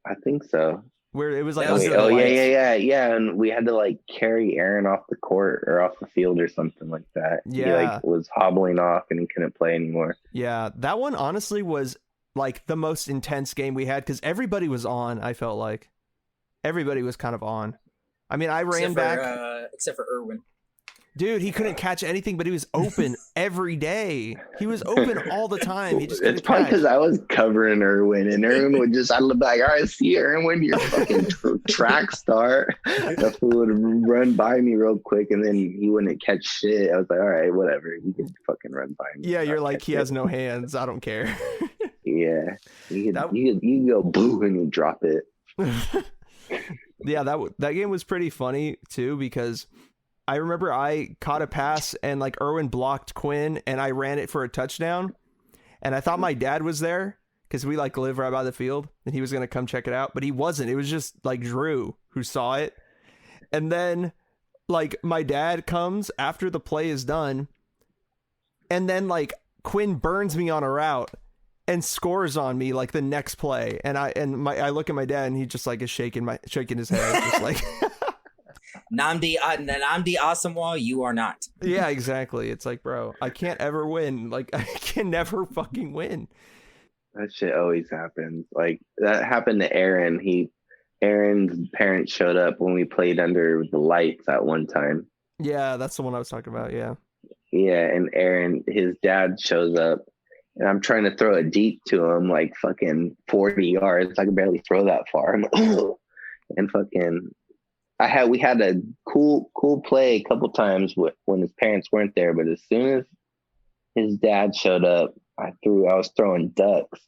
C: I think so.
A: Where it was like,
C: yeah, and we had to like carry Aaron off the court or off the field or something like that.
A: Yeah,
C: he like was hobbling off and he couldn't play anymore.
A: Yeah, that one honestly was like the most intense game we had because everybody was on. I felt like everybody was kind of on. I mean, I ran back
B: except for Irwin.
A: Dude, he couldn't catch anything, but he was open every day. He was open all the time. He just
C: it's probably because I was covering Irwin, and Irwin would just, I'd look like, all right, see Irwin, you're fucking track star. That fool would run by me real quick, and then he wouldn't catch shit. I was like, all right, whatever. You can fucking run by me.
A: Yeah, you're like, he has no hands. I don't care.
C: Yeah. You can go boo and you drop it.
A: Yeah, that game was pretty funny, too, because I remember I caught a pass and like Irwin blocked Quinn and I ran it for a touchdown. And I thought my dad was there because we like live right by the field and he was going to come check it out, but he wasn't. It was just like Drew who saw it. And then like my dad comes after the play is done. And then like Quinn burns me on a route and scores on me like the next play. And I look at my dad and he just like is shaking his head. Just like,
B: Namdi Asamoah, you are not.
A: Yeah, exactly. It's like, bro, I can't ever win. Like, I can never fucking win.
C: That shit always happens. Like, that happened to Aaron. Aaron's parents showed up when we played under the lights at one time.
A: Yeah, that's the one I was talking about, yeah.
C: Yeah, and Aaron, his dad shows up, and I'm trying to throw a deep to him, like fucking 40 yards. I can barely throw that far. I'm like, and fucking... we had a cool play a couple times when his parents weren't there, but as soon as his dad showed up, I was throwing ducks.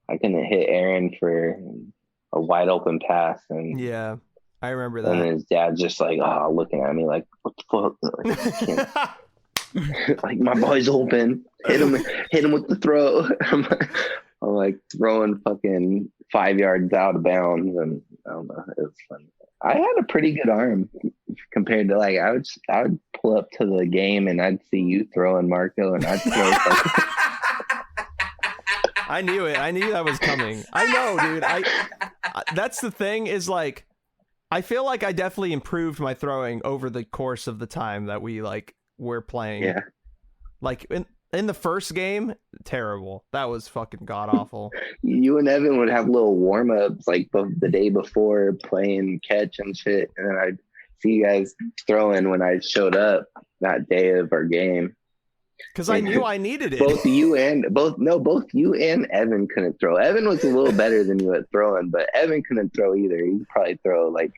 C: I couldn't hit Aaron for a wide open pass, and
A: yeah, I remember that.
C: And his dad just like, looking at me like, what the fuck? Like, like my boy's open. Hit him with the throw. I'm like throwing fucking 5 yards out of bounds, and I don't know, it was funny. I had a pretty good arm compared to like I would pull up to the game and I'd see you throwing Marco and I'd throw.
A: I knew it. I knew that was coming. I know, dude. I that's the thing is like I feel like I definitely improved my throwing over the course of the time that we like were playing.
C: Yeah.
A: Like in the first game, terrible. That was fucking god awful.
C: You and Evan would have little warm ups like the day before playing catch and shit, and then I'd see you guys throwing when I showed up that day of our game.
A: Because I knew I needed it.
C: Both you and Evan couldn't throw. Evan was a little better than you at throwing, but Evan couldn't throw either. He'd probably throw like,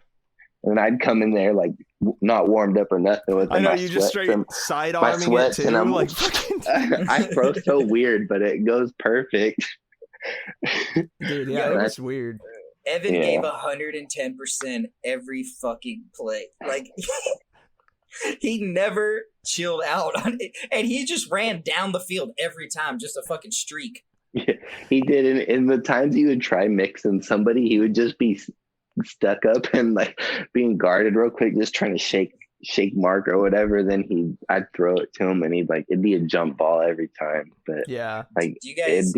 C: and I'd come in there like not warmed up or nothing with.
A: I know you just straight sidearming it too.
C: And I'm
A: like,
C: I throw so weird, but it goes perfect.
A: Dude, yeah, it was weird.
B: Evan gave 110% every fucking play. Like he never chilled out on it, and he just ran down the field every time, just a fucking streak.
C: Yeah, he did. In the times he would try mixing somebody, he would just be stuck up and like being guarded real quick, just trying to shake shake mark or whatever, then I'd throw it to him and it'd be a jump ball every time. But
A: Yeah.
C: like
B: Do you guys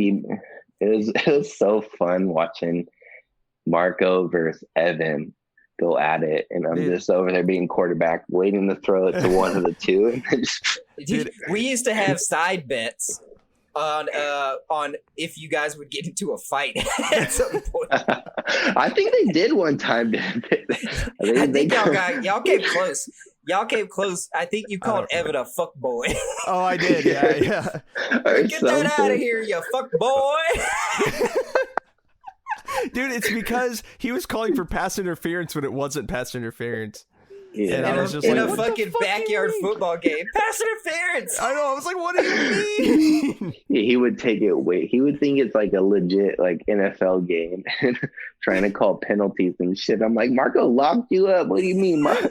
C: it was so fun watching Marco versus Evan go at it, and I'm just over there being quarterback, waiting to throw it to one of the two. And then
B: Dude, we used to have side bets on if you guys would get into a fight at some point.
C: I think they did one time.
B: I think y'all came close. Y'all came close. I think you called Evan a fuck boy.
A: Oh, I did. Yeah.
B: Get that out of here, you fuck boy.
A: Dude, it's because he was calling for pass interference when it wasn't pass interference.
C: Yeah.
A: And I was just
B: in
A: like,
B: a fucking backyard football game. Pass interference.
A: I know. I was like, what do you mean?
C: He would take it he would think it's like a legit NFL game and trying to call penalties and shit. I'm like, Marco locked you up. What do you mean, Marco?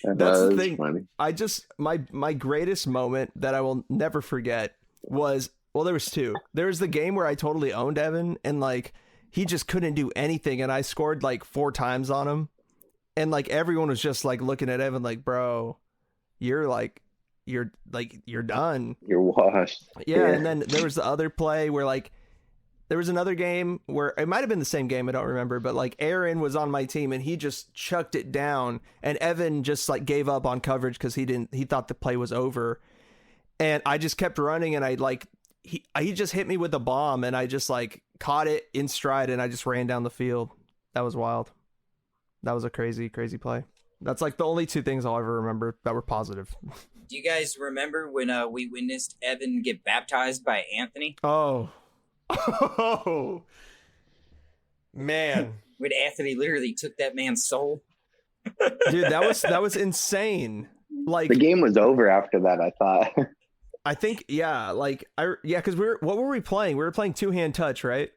A: That's the thing.
C: Funny.
A: I just my greatest moment that I will never forget was, well, there was two. There was the game where I totally owned Evan and he just couldn't do anything, and I scored 4 times on him. And everyone was just looking at Evan bro, you're done.
C: You're washed.
A: Yeah. And then there was the other play where there was another game where it might have been the same game. I don't remember, but Aaron was on my team and he just chucked it down, and Evan just gave up on coverage because he thought the play was over. And I just kept running, and he just hit me with a bomb, and I just caught it in stride, and I just ran down the field. That was wild. That was a crazy, crazy play. That's the only 2 things I'll ever remember that were positive.
B: Do you guys remember when we witnessed Evan get baptized by Anthony?
A: Oh, man.
B: When Anthony literally took that man's soul.
A: Dude, that was insane.
C: The game was over after that, I thought.
A: I think, yeah, because what were we playing? We were playing 2-hand touch, right?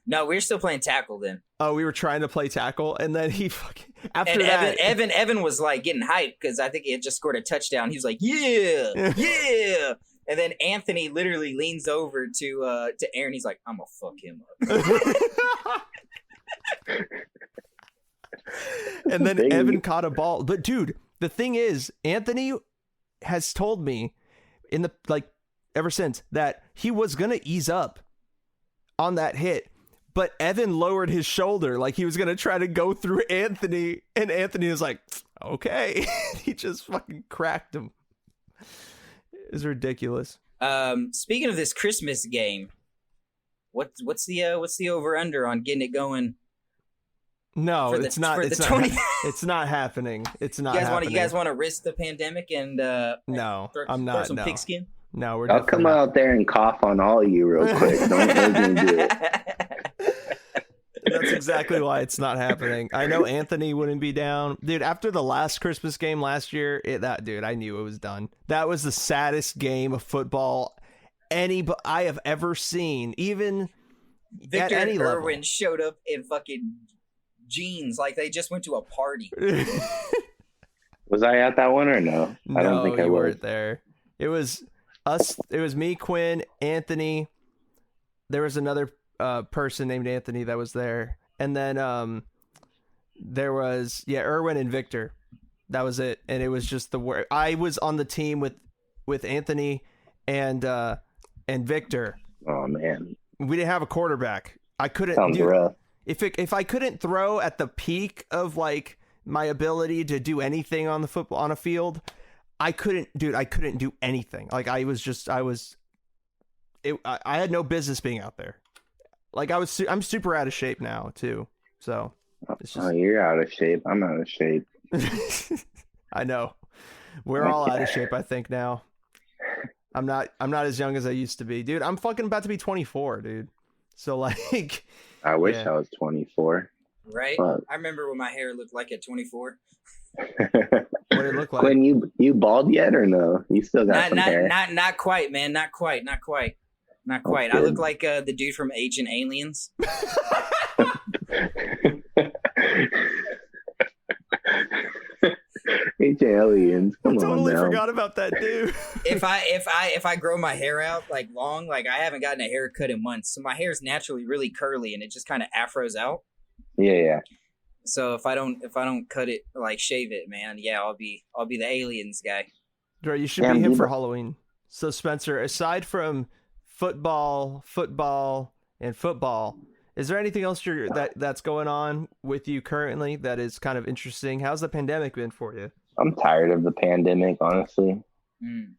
B: No, we were still playing tackle then.
A: Oh, we were trying to play tackle, and then he fucking after
B: and
A: that.
B: Evan was getting hyped because I think he had just scored a touchdown. He was like, yeah. And then Anthony literally leans over to Aaron. He's like, I'm gonna fuck him up.
A: And then Evan caught a ball. But dude, the thing is, Anthony has told me in the ever since that he was gonna ease up on that hit, but Evan lowered his shoulder he was gonna try to go through Anthony, and Anthony was like, okay. He just fucking cracked him. It's ridiculous.
B: Speaking of this Christmas game, what's the over under on getting it going?
A: No, it's not. It's not happening. It's not.
B: You guys want to risk the pandemic and
A: no, I'm
B: throw
A: not.
B: some
A: No.
B: pigskin?
A: No,
C: I'll come out there and cough on all of you real quick. Don't let me do it.
A: That's exactly why it's not happening. I know Anthony wouldn't be down. Dude, after the last Christmas game last year, I knew it was done. That was the saddest game of football I have ever seen, even
B: Victor
A: at any
B: Irwin
A: level.
B: showed up in fucking jeans like they just went to a party.
C: Was I at that one or no?
A: No,
C: I don't think I
A: you
C: was.
A: weren't there. It was us. It was me, Quinn, Anthony. There was another person named Anthony that was there, and then there was Irwin and Victor. That was it, and it was just I was on the team with Anthony and Victor.
C: Oh man,
A: we didn't have a quarterback. I couldn't.
C: Sounds rough.
A: If I couldn't throw at the peak of my ability to do anything on a field, I couldn't do anything. I had no business being out there. I'm super out of shape now too. So it's just...
C: you're out of shape. I'm out of shape.
A: I know. We're all out of shape, I think, now. I'm not as young as I used to be, dude. I'm fucking about to be 24, dude. So
C: I wish I was 24.
B: Right?
C: But...
B: I remember when my hair looked like at 24.
A: What did it look like?
C: Quinn, you bald yet or no? You still got some hair.
B: Not quite, man. Not quite.
C: Okay.
B: I look like the dude from Agent Aliens.
C: Agent Aliens. Come
A: I totally
C: on now.
A: forgot about that dude.
B: If I grow my hair out long, I haven't gotten a haircut in months, so my hair is naturally really curly and it just kind of afros out.
C: Yeah.
B: So if I don't cut it, like shave it, man, yeah, I'll be the aliens guy.
A: Right, you should
C: Yeah,
A: be him for
C: but
A: Halloween. So Spencer, aside from football, and football, is there anything else that's going on with you currently that is kind of interesting? How's the pandemic been for you?
C: I'm tired of the pandemic, honestly.
B: Mm.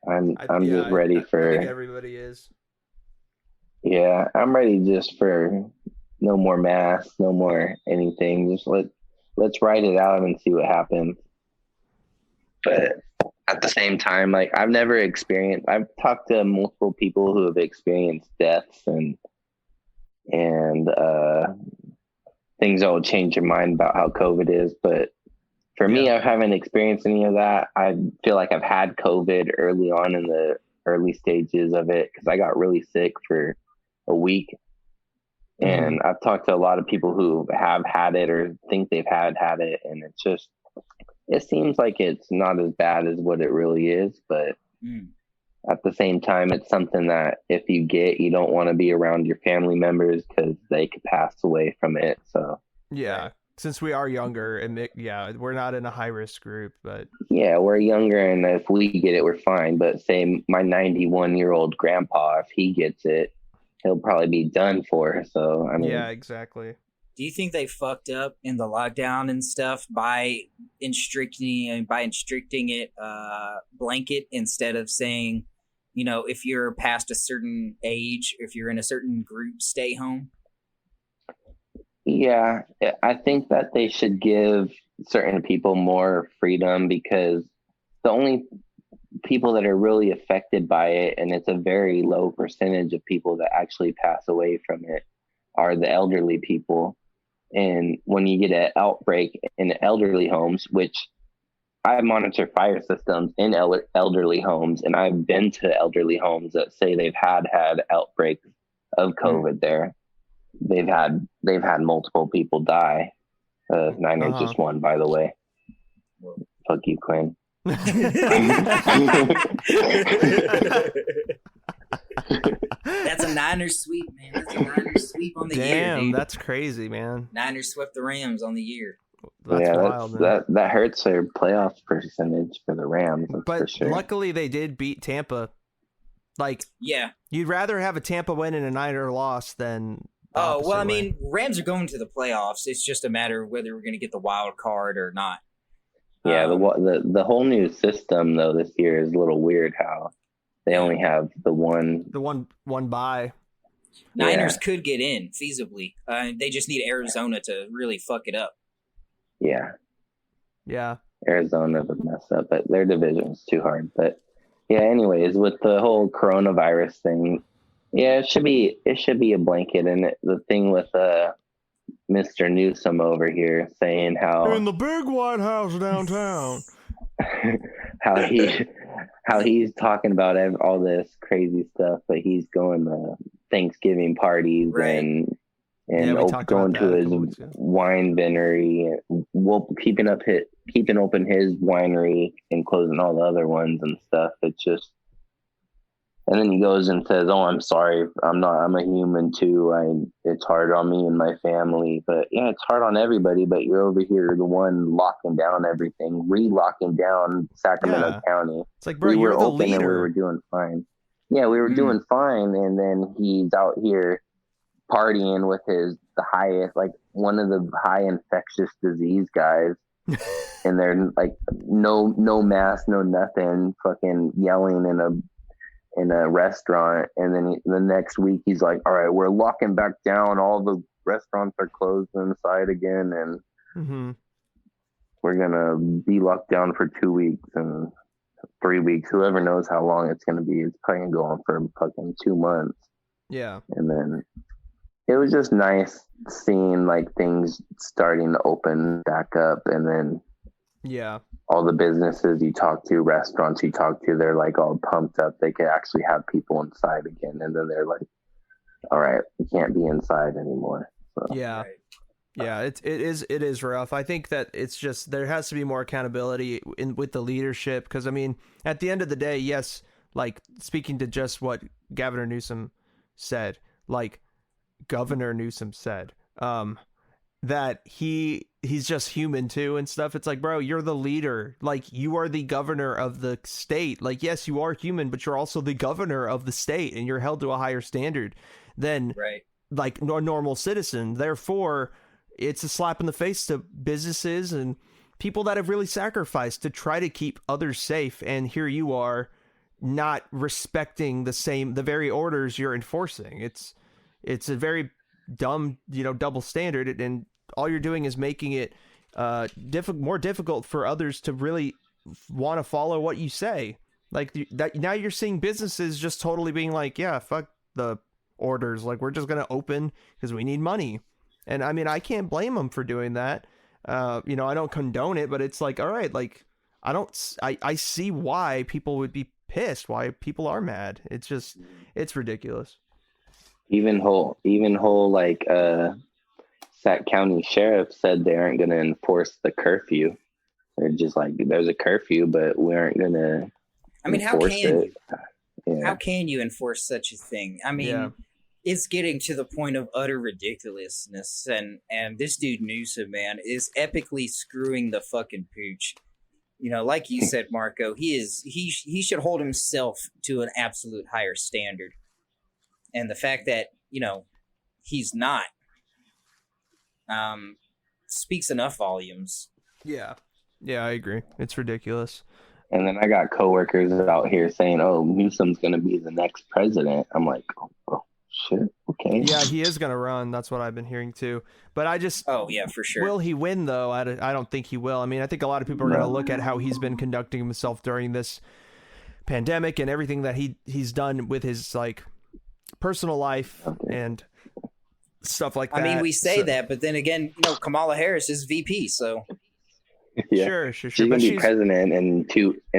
C: I'm just ready
A: I
C: for.
A: think everybody is.
C: Yeah, I'm ready just for no more masks, no more anything. Just let's write it out and see what happens. But at the same time, like I've talked to multiple people who have experienced deaths and things that will change your mind about how COVID is. But for me, I haven't experienced any of that. I feel like I've had COVID early on in the early stages of it because I got really sick for a week. And I've talked to a lot of people who have had it or think they've had it. And it seems like it's not as bad as what it really is. But at the same time, it's something that if you get, you don't want to be around your family members because they could pass away from it. So,
A: yeah, since we are younger and we're not in a high risk group, but
C: yeah, we're younger. And if we get it, we're fine. But say my 91-year-old grandpa, if he gets it, he'll probably be done for. So, I mean,
A: yeah, exactly.
B: Do you think they fucked up in the lockdown and stuff by constricting it blanket instead of saying, you know, if you're past a certain age, if you're in a certain group, stay home?
C: Yeah, I think that they should give certain people more freedom because the only people that are really affected by it, and it's a very low percentage of people that actually pass away from it, are the elderly people. And when you get an outbreak in elderly homes, which I monitor fire systems in elderly homes, and I've been to elderly homes that say they've had outbreaks of COVID there. They've had multiple people die. Niners just won, by the way. Fuck you, Quinn.
B: That's a Niners sweep, man. That's a Niners sweep on the year,
A: Damn,
B: dude.
A: that's crazy, man.
B: Niners swept the Rams on the year.
A: That's wild, man.
C: That hurts their playoff percentage for the Rams,
A: but
C: for sure.
A: Luckily they did beat Tampa. Like,
B: yeah,
A: you'd rather have a Tampa win and a Niner loss than
B: oh, well, I
A: way.
B: mean, Rams are going to the playoffs. It's just a matter of whether we're going to get the wild card or not.
C: Yeah, the whole new system though this year is a little weird. How they only have the one
A: bye.
B: Niners could get in feasibly. They just need Arizona to really fuck it up.
A: Yeah.
C: Arizona would mess up, but their division's too hard. But yeah, anyways, with the whole coronavirus thing, yeah, it should be a blanket. And the thing with Mr. Newsom over here saying how
A: in the big White House downtown,
C: how he's talking about all this crazy stuff, but he's going to Thanksgiving parties and going to his wine winery, keeping open his winery and closing all the other ones and stuff. It's just, and then he goes and says, "Oh, I'm sorry, I'm a human too. It's hard on me and my family." But yeah, it's hard on everybody. But you're over here, the one locking down everything, re-locking down Sacramento County.
A: It's like, bro, you're the leader.
C: And we were doing fine. Yeah, we were doing fine, and then he's out here partying with the highest, like one of the high infectious disease guys, and they're like no mask, no nothing, fucking yelling in a restaurant, and then the next week he's like, "All right, we're locking back down. All the restaurants are closed inside again, and we're gonna be locked down for 2 weeks and 3 weeks. Whoever knows how long it's gonna be. It's probably gonna go on for fucking 2 months."
A: Yeah,
C: and then it was just nice seeing like things starting to open back up, and then all the businesses you talk to, restaurants you talk to, they're like all pumped up. They could actually have people inside again, and then they're like, "All right, we can't be inside anymore." So.
A: Yeah, it is rough. I think that it's just there has to be more accountability with the leadership, because I mean, at the end of the day, yes, like speaking to just what Governor Newsom said, that he's just human too and stuff. It's like, bro, you're the leader. Like, you are the governor of the state. Like, yes, you are human, but you're also the governor of the state, and you're held to a higher standard than like a normal citizen. Therefore, it's a slap in the face to businesses and people that have really sacrificed to try to keep others safe. And here you are not respecting the very orders you're enforcing. It's a very dumb, double standard, and all you're doing is making it more difficult for others to really want to follow what you say. Like that, now you're seeing businesses just totally being like, yeah, fuck the orders. Like, we're just going to open because we need money. And I mean, I can't blame them for doing that. I don't condone it, but it's like, all right, like, I see why people would be pissed, why people are mad. It's ridiculous. Even whole like Sac County Sheriff said they aren't going to enforce the curfew. They're just like, there's a curfew, but we aren't going to.
B: I mean, how can you? Yeah. How can you enforce such a thing? I mean, it's getting to the point of utter ridiculousness, and this dude Newsom, man, is epically screwing the fucking pooch. Like you said, Marco, he should hold himself to an absolute higher standard. And the fact that, he's not, speaks enough volumes.
A: Yeah. Yeah, I agree. It's ridiculous.
C: And then I got coworkers out here saying, oh, Newsom's going to be the next president. I'm like, oh, shit. Okay.
A: Yeah, he is going to run. That's what I've been hearing too. But I just...
B: Oh, yeah, for sure.
A: Will he win, though? I don't think he will. I mean, I think a lot of people are going to look at how he's been conducting himself during this pandemic and everything that he's done with his, like, personal life and stuff like that.
B: I mean, we say that, but then again, Kamala Harris is VP, so...
A: Yeah. Sure.
C: She's gonna be president in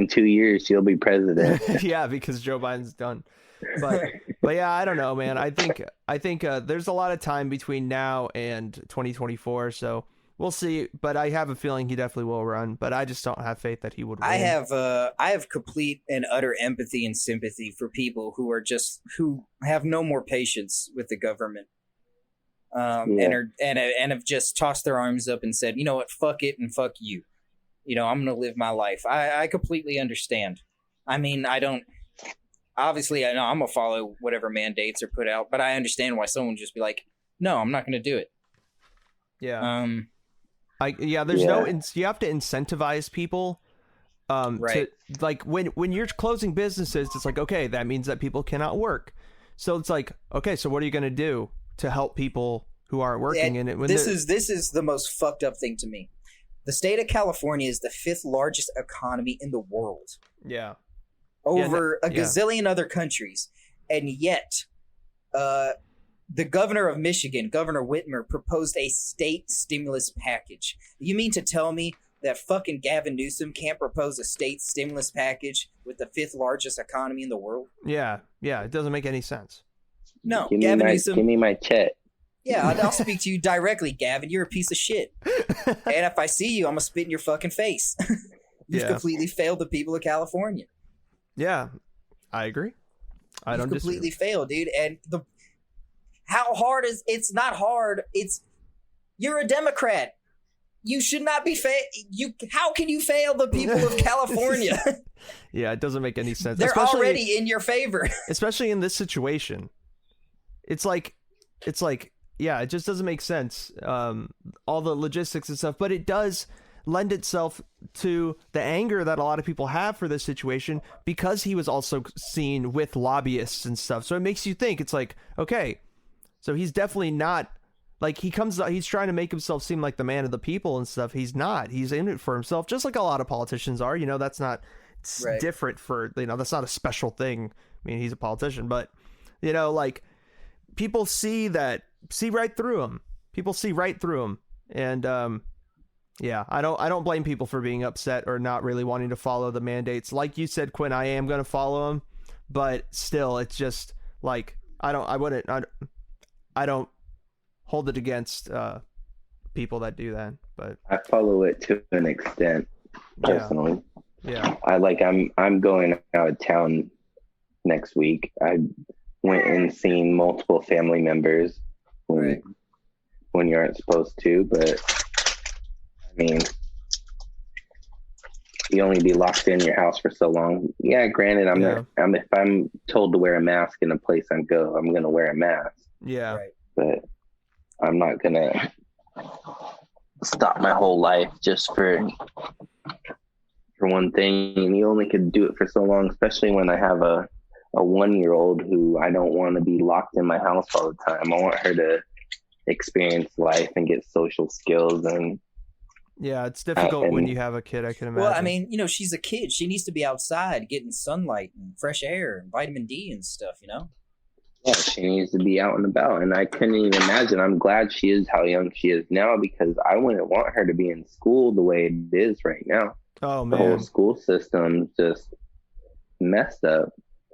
C: 2 years. She'll be president.
A: Yeah, because Joe Biden's done. But yeah, I don't know, man. I think there's a lot of time between now and 2024, so we'll see. But I have a feeling he definitely will run. But I just don't have faith that he would win.
B: I have complete and utter empathy and sympathy for people who have no more patience with the government. And have just tossed their arms up and said, you know what, fuck it and fuck you. I'm gonna live my life. I completely understand. I mean, obviously I know I'm gonna follow whatever mandates are put out, but I understand why someone would just be like, no, I'm not gonna do it.
A: Yeah. You have to incentivize people.
B: Right.
A: To, like, when you're closing businesses, it's like, okay, that means that people cannot work. So it's like, okay, so what are you gonna do to help people who aren't working in it?
B: This is the most fucked up thing to me. The state of California is the 5th largest economy in the world.
A: Yeah.
B: Over a gazillion other countries. And yet, the governor of Michigan, Governor Whitmer, proposed a state stimulus package. You mean to tell me that fucking Gavin Newsom can't propose a state stimulus package with the 5th largest economy in the world?
A: Yeah. Yeah. It doesn't make any sense.
B: No,
C: Gavin Newsom. Give me my check.
B: Yeah, I'll speak to you directly, Gavin. You're a piece of shit. And if I see you, I'm going to spit in your fucking face. You've completely failed the people of California.
A: Yeah, I agree.
B: You've completely failed, dude. And how hard is... It's not hard. You're a Democrat. You should not be... How can you fail the people of California?
A: Yeah, it doesn't make any sense.
B: They're already in your favor.
A: Especially in this situation. It's like, yeah, it just doesn't make sense. All the logistics and stuff, but it does lend itself to the anger that a lot of people have for this situation because he was also seen with lobbyists and stuff. So it makes you think, it's like, okay, so he's definitely not, like, he's trying to make himself seem like the man of the people and stuff. He's not. He's in it for himself, just like a lot of politicians are. That's not different for, that's not a special thing. I mean, he's a politician, but, like, people see right through him. People see right through him. And, yeah, I don't blame people for being upset or not really wanting to follow the mandates. Like you said, Quinn, I am going to follow them, but still, it's just like, I don't hold it against, people that do that, but
C: I follow it to an extent personally.
A: Yeah.
C: I'm going out of town next week. I went and seen multiple family members when when you aren't supposed to. But I mean, you only be locked in your house for so long. Yeah, granted, if I'm told to wear a mask in a place I go, I'm gonna wear a mask.
A: Yeah.
B: Right.
C: But I'm not gonna stop my whole life just for one thing. And you only could do it for so long, especially when I have a 1-year-old who I don't want to be locked in my house all the time. I want her to experience life and get social skills. And
A: yeah, it's difficult when you have a kid, I can imagine.
B: Well, I mean, she's a kid. She needs to be outside getting sunlight and fresh air and vitamin D and stuff,
C: Yeah, she needs to be out and about. And I couldn't even imagine. I'm glad she is how young she is now, because I wouldn't want her to be in school the way it is right now.
A: Oh, man.
C: The whole school system just messed up.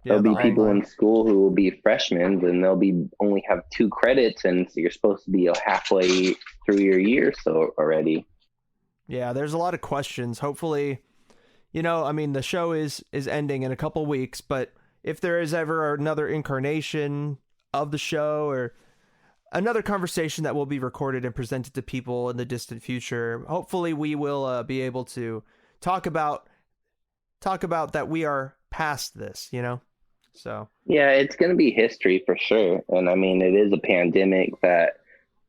A: Yeah,
C: There'll be people in school who will be freshmen, and they'll only have 2 credits, and so you're supposed to be halfway through your year so already.
A: Yeah, there's a lot of questions. Hopefully, I mean, the show is ending in a couple weeks, but if there is ever another incarnation of the show or another conversation that will be recorded and presented to people in the distant future, hopefully we will be able to talk about that we are past this, So
C: yeah, it's going to be history for sure. And I mean, it is a pandemic that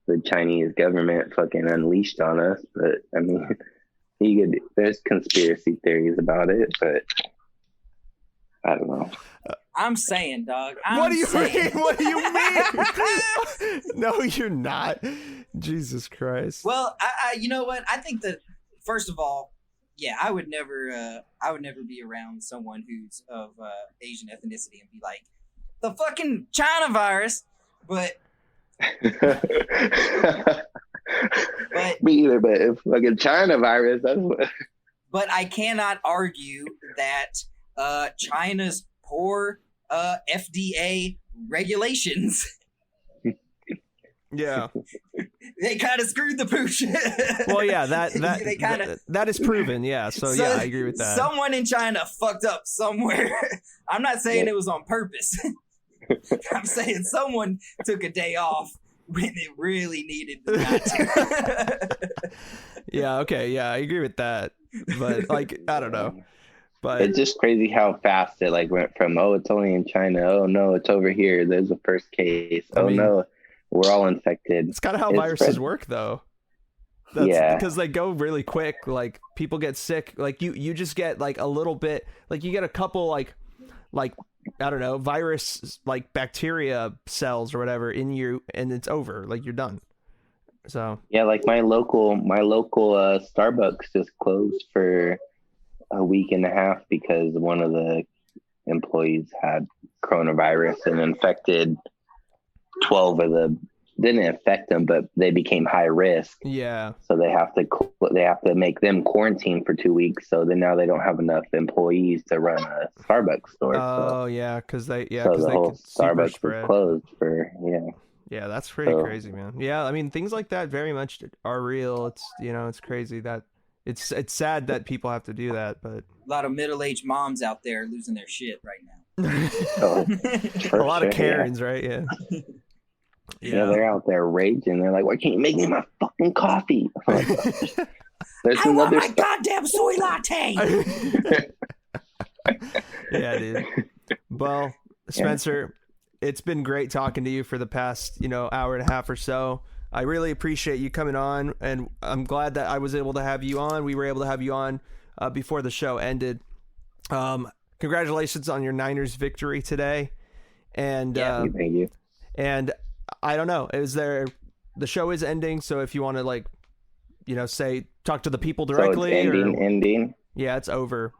C: the Chinese government fucking unleashed on us. But I mean, there's conspiracy theories about it, but I don't know.
B: I'm saying, dog.
A: What do you mean? What do you mean? No, you're not. Jesus Christ.
B: Well, I you know what? I think that, first of all, yeah, I would never be around someone who's of Asian ethnicity and be like, the fucking China virus. But
C: me either. But if fucking China virus, that's what.
B: But I cannot argue that China's poor FDA regulations.
A: Yeah.
B: They kind of screwed the pooch.
A: Well, yeah, that is proven. Yeah, so yeah, I agree with that.
B: Someone in China fucked up somewhere. I'm not saying it was on purpose. I'm saying someone took a day off when it really needed not to.
A: Yeah, okay, yeah, I agree with that. But I don't know. But
C: it's just crazy how fast it went from, oh, it's only in China, oh no, it's over here, there's a first case, no, we're all infected.
A: It's kind of how viruses work, though. That's because they go really quick. People get sick. You just get a little bit. You get a couple I don't know, virus bacteria cells or whatever in you, and it's over. You're done. So
C: yeah, my local Starbucks just closed for a week and a half because one of the employees had coronavirus and infected 12 of the, didn't affect them, but they became high risk.
A: Yeah.
C: So they have to make them quarantine for 2 weeks. So then now they don't have enough employees to run a Starbucks store.
A: Oh yeah, because the
C: whole Starbucks was closed for
A: Yeah, that's pretty crazy, man. Yeah, I mean, things like that very much are real. It's it's crazy that it's sad that people have to do that, but
B: a lot of middle-aged moms out there losing their shit right now.
A: A lot of Karens, right? Yeah.
C: Yeah, they're out there raging. They're like, "Why can't you make me my fucking coffee?"
B: I want my goddamn soy latte.
A: Yeah, dude. Well, Spencer, it's been great talking to you for the past, hour and a half or so. I really appreciate you coming on, and I'm glad that I was able to have you on. We were able to have you on before the show ended. Congratulations on your Niners victory today. And
C: thank you.
A: And I don't know, the show is ending, so if you want to talk to the people directly.
C: So it's ending.
A: Yeah, it's over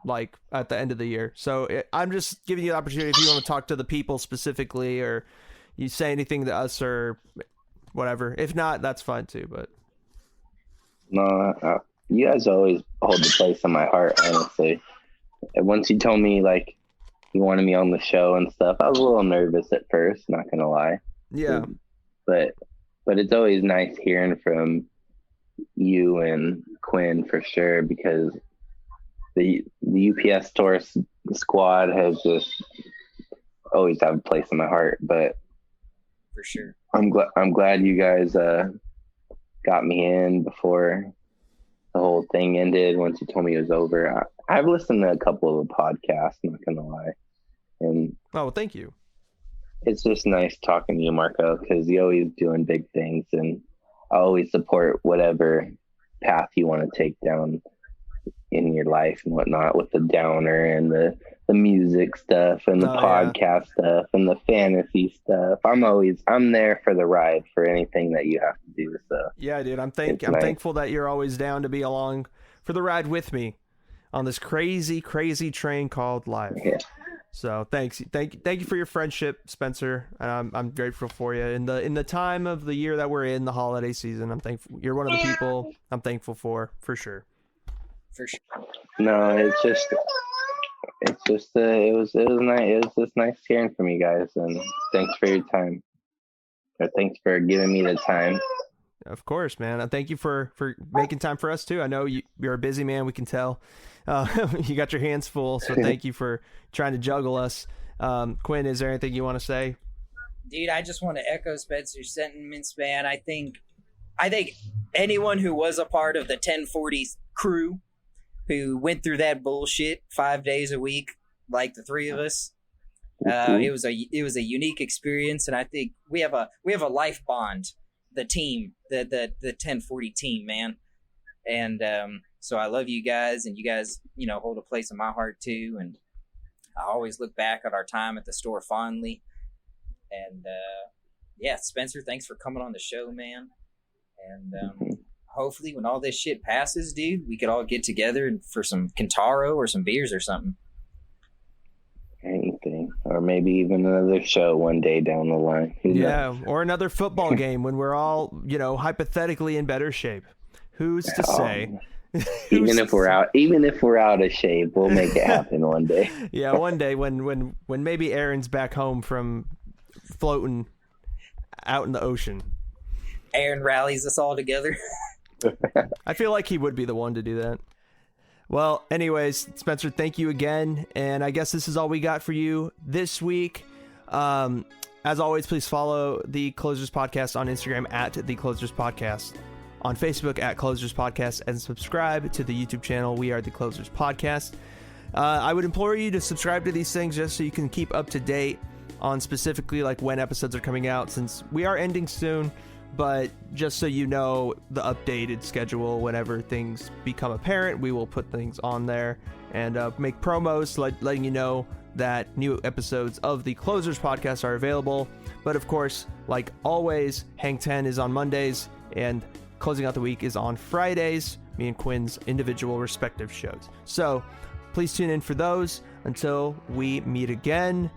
A: at the end of the year. So I'm just giving you the opportunity if you want to talk to the people specifically, or you say anything to us or whatever. If not, that's fine too. But
C: no, you guys always hold the place in my heart, honestly. And once you told me you wanted me on the show and stuff, I was a little nervous at first, not gonna lie.
A: Yeah.
C: But it's always nice hearing from you and Quinn for sure, because the UPS Store squad has just always have a place in my heart. But
B: for sure,
C: I'm glad you guys got me in before the whole thing ended. Once he told me it was over, I've listened to a couple of the podcasts, not gonna lie, and
A: well, thank you.
C: it's just nice talking to you, Marco, because you're always doing big things, and I always support whatever path you want to take down in your life and whatnot, with the downer and the music stuff and the podcast stuff and the fantasy stuff. I'm there for the ride for anything that you have to do. So
A: yeah, dude, I'm thankful that you're always down to be along for the ride with me on this crazy train called life.
C: Yeah.
A: So thank you for your friendship, Spencer. I'm grateful for you in the time of the year that we're in, the holiday season. I'm thankful you're one of the people I'm thankful for sure.
B: For sure.
C: No, it was nice. It was just nice hearing from you guys, and thanks for your time. Or thanks for giving me the time.
A: Of course, man. And thank you for making time for us too. I know you're a busy man. We can tell. You got your hands full, so thank you for trying to juggle us. Quinn, is there anything you want to say?
B: Dude, I just want to echo Spencer's sentiments, man. I think anyone who was a part of the 1040 crew, who went through that bullshit 5 days a week, like the three of us, it was a unique experience, and I think we have a life bond. The team, the 1040 team, man, and so I love you guys, and you guys, hold a place in my heart too, and I always look back at our time at the store fondly, and yeah, Spencer, thanks for coming on the show, man, and hopefully when all this shit passes, dude, we could all get together for some Kintaro or some beers or something.
C: Anything, or maybe even another show one day down the line.
A: Or another football game when we're all, hypothetically in better shape. Who's to say?
C: Even if we're out of shape, we'll make it happen one day.
A: Yeah, one day when maybe Aaron's back home from floating out in the ocean.
B: Aaron rallies us all together.
A: I feel like he would be the one to do that. Well, anyways, Spencer, thank you again. And I guess this is all we got for you this week. As always, please follow the Closers Podcast on Instagram at the Closers Podcast, on Facebook at Closers Podcast, and subscribe to the YouTube channel. We are the Closers Podcast. I would implore you to subscribe to these things just so you can keep up to date on specifically like when episodes are coming out, since we are ending soon. But just so you know the updated schedule, whenever things become apparent, we will put things on there and make promos letting you know that new episodes of the Closers Podcast are available. But of course, like always, Hang 10 is on Mondays and Closing Out the Week is on Fridays, me and Quinn's individual respective shows. So please tune in for those until we meet again.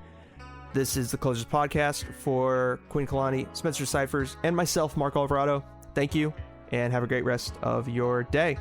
A: This is the Closers Podcast for Quinn Kalani, Spencer Sifers, and myself, Mark Alvarado. Thank you, and have a great rest of your day.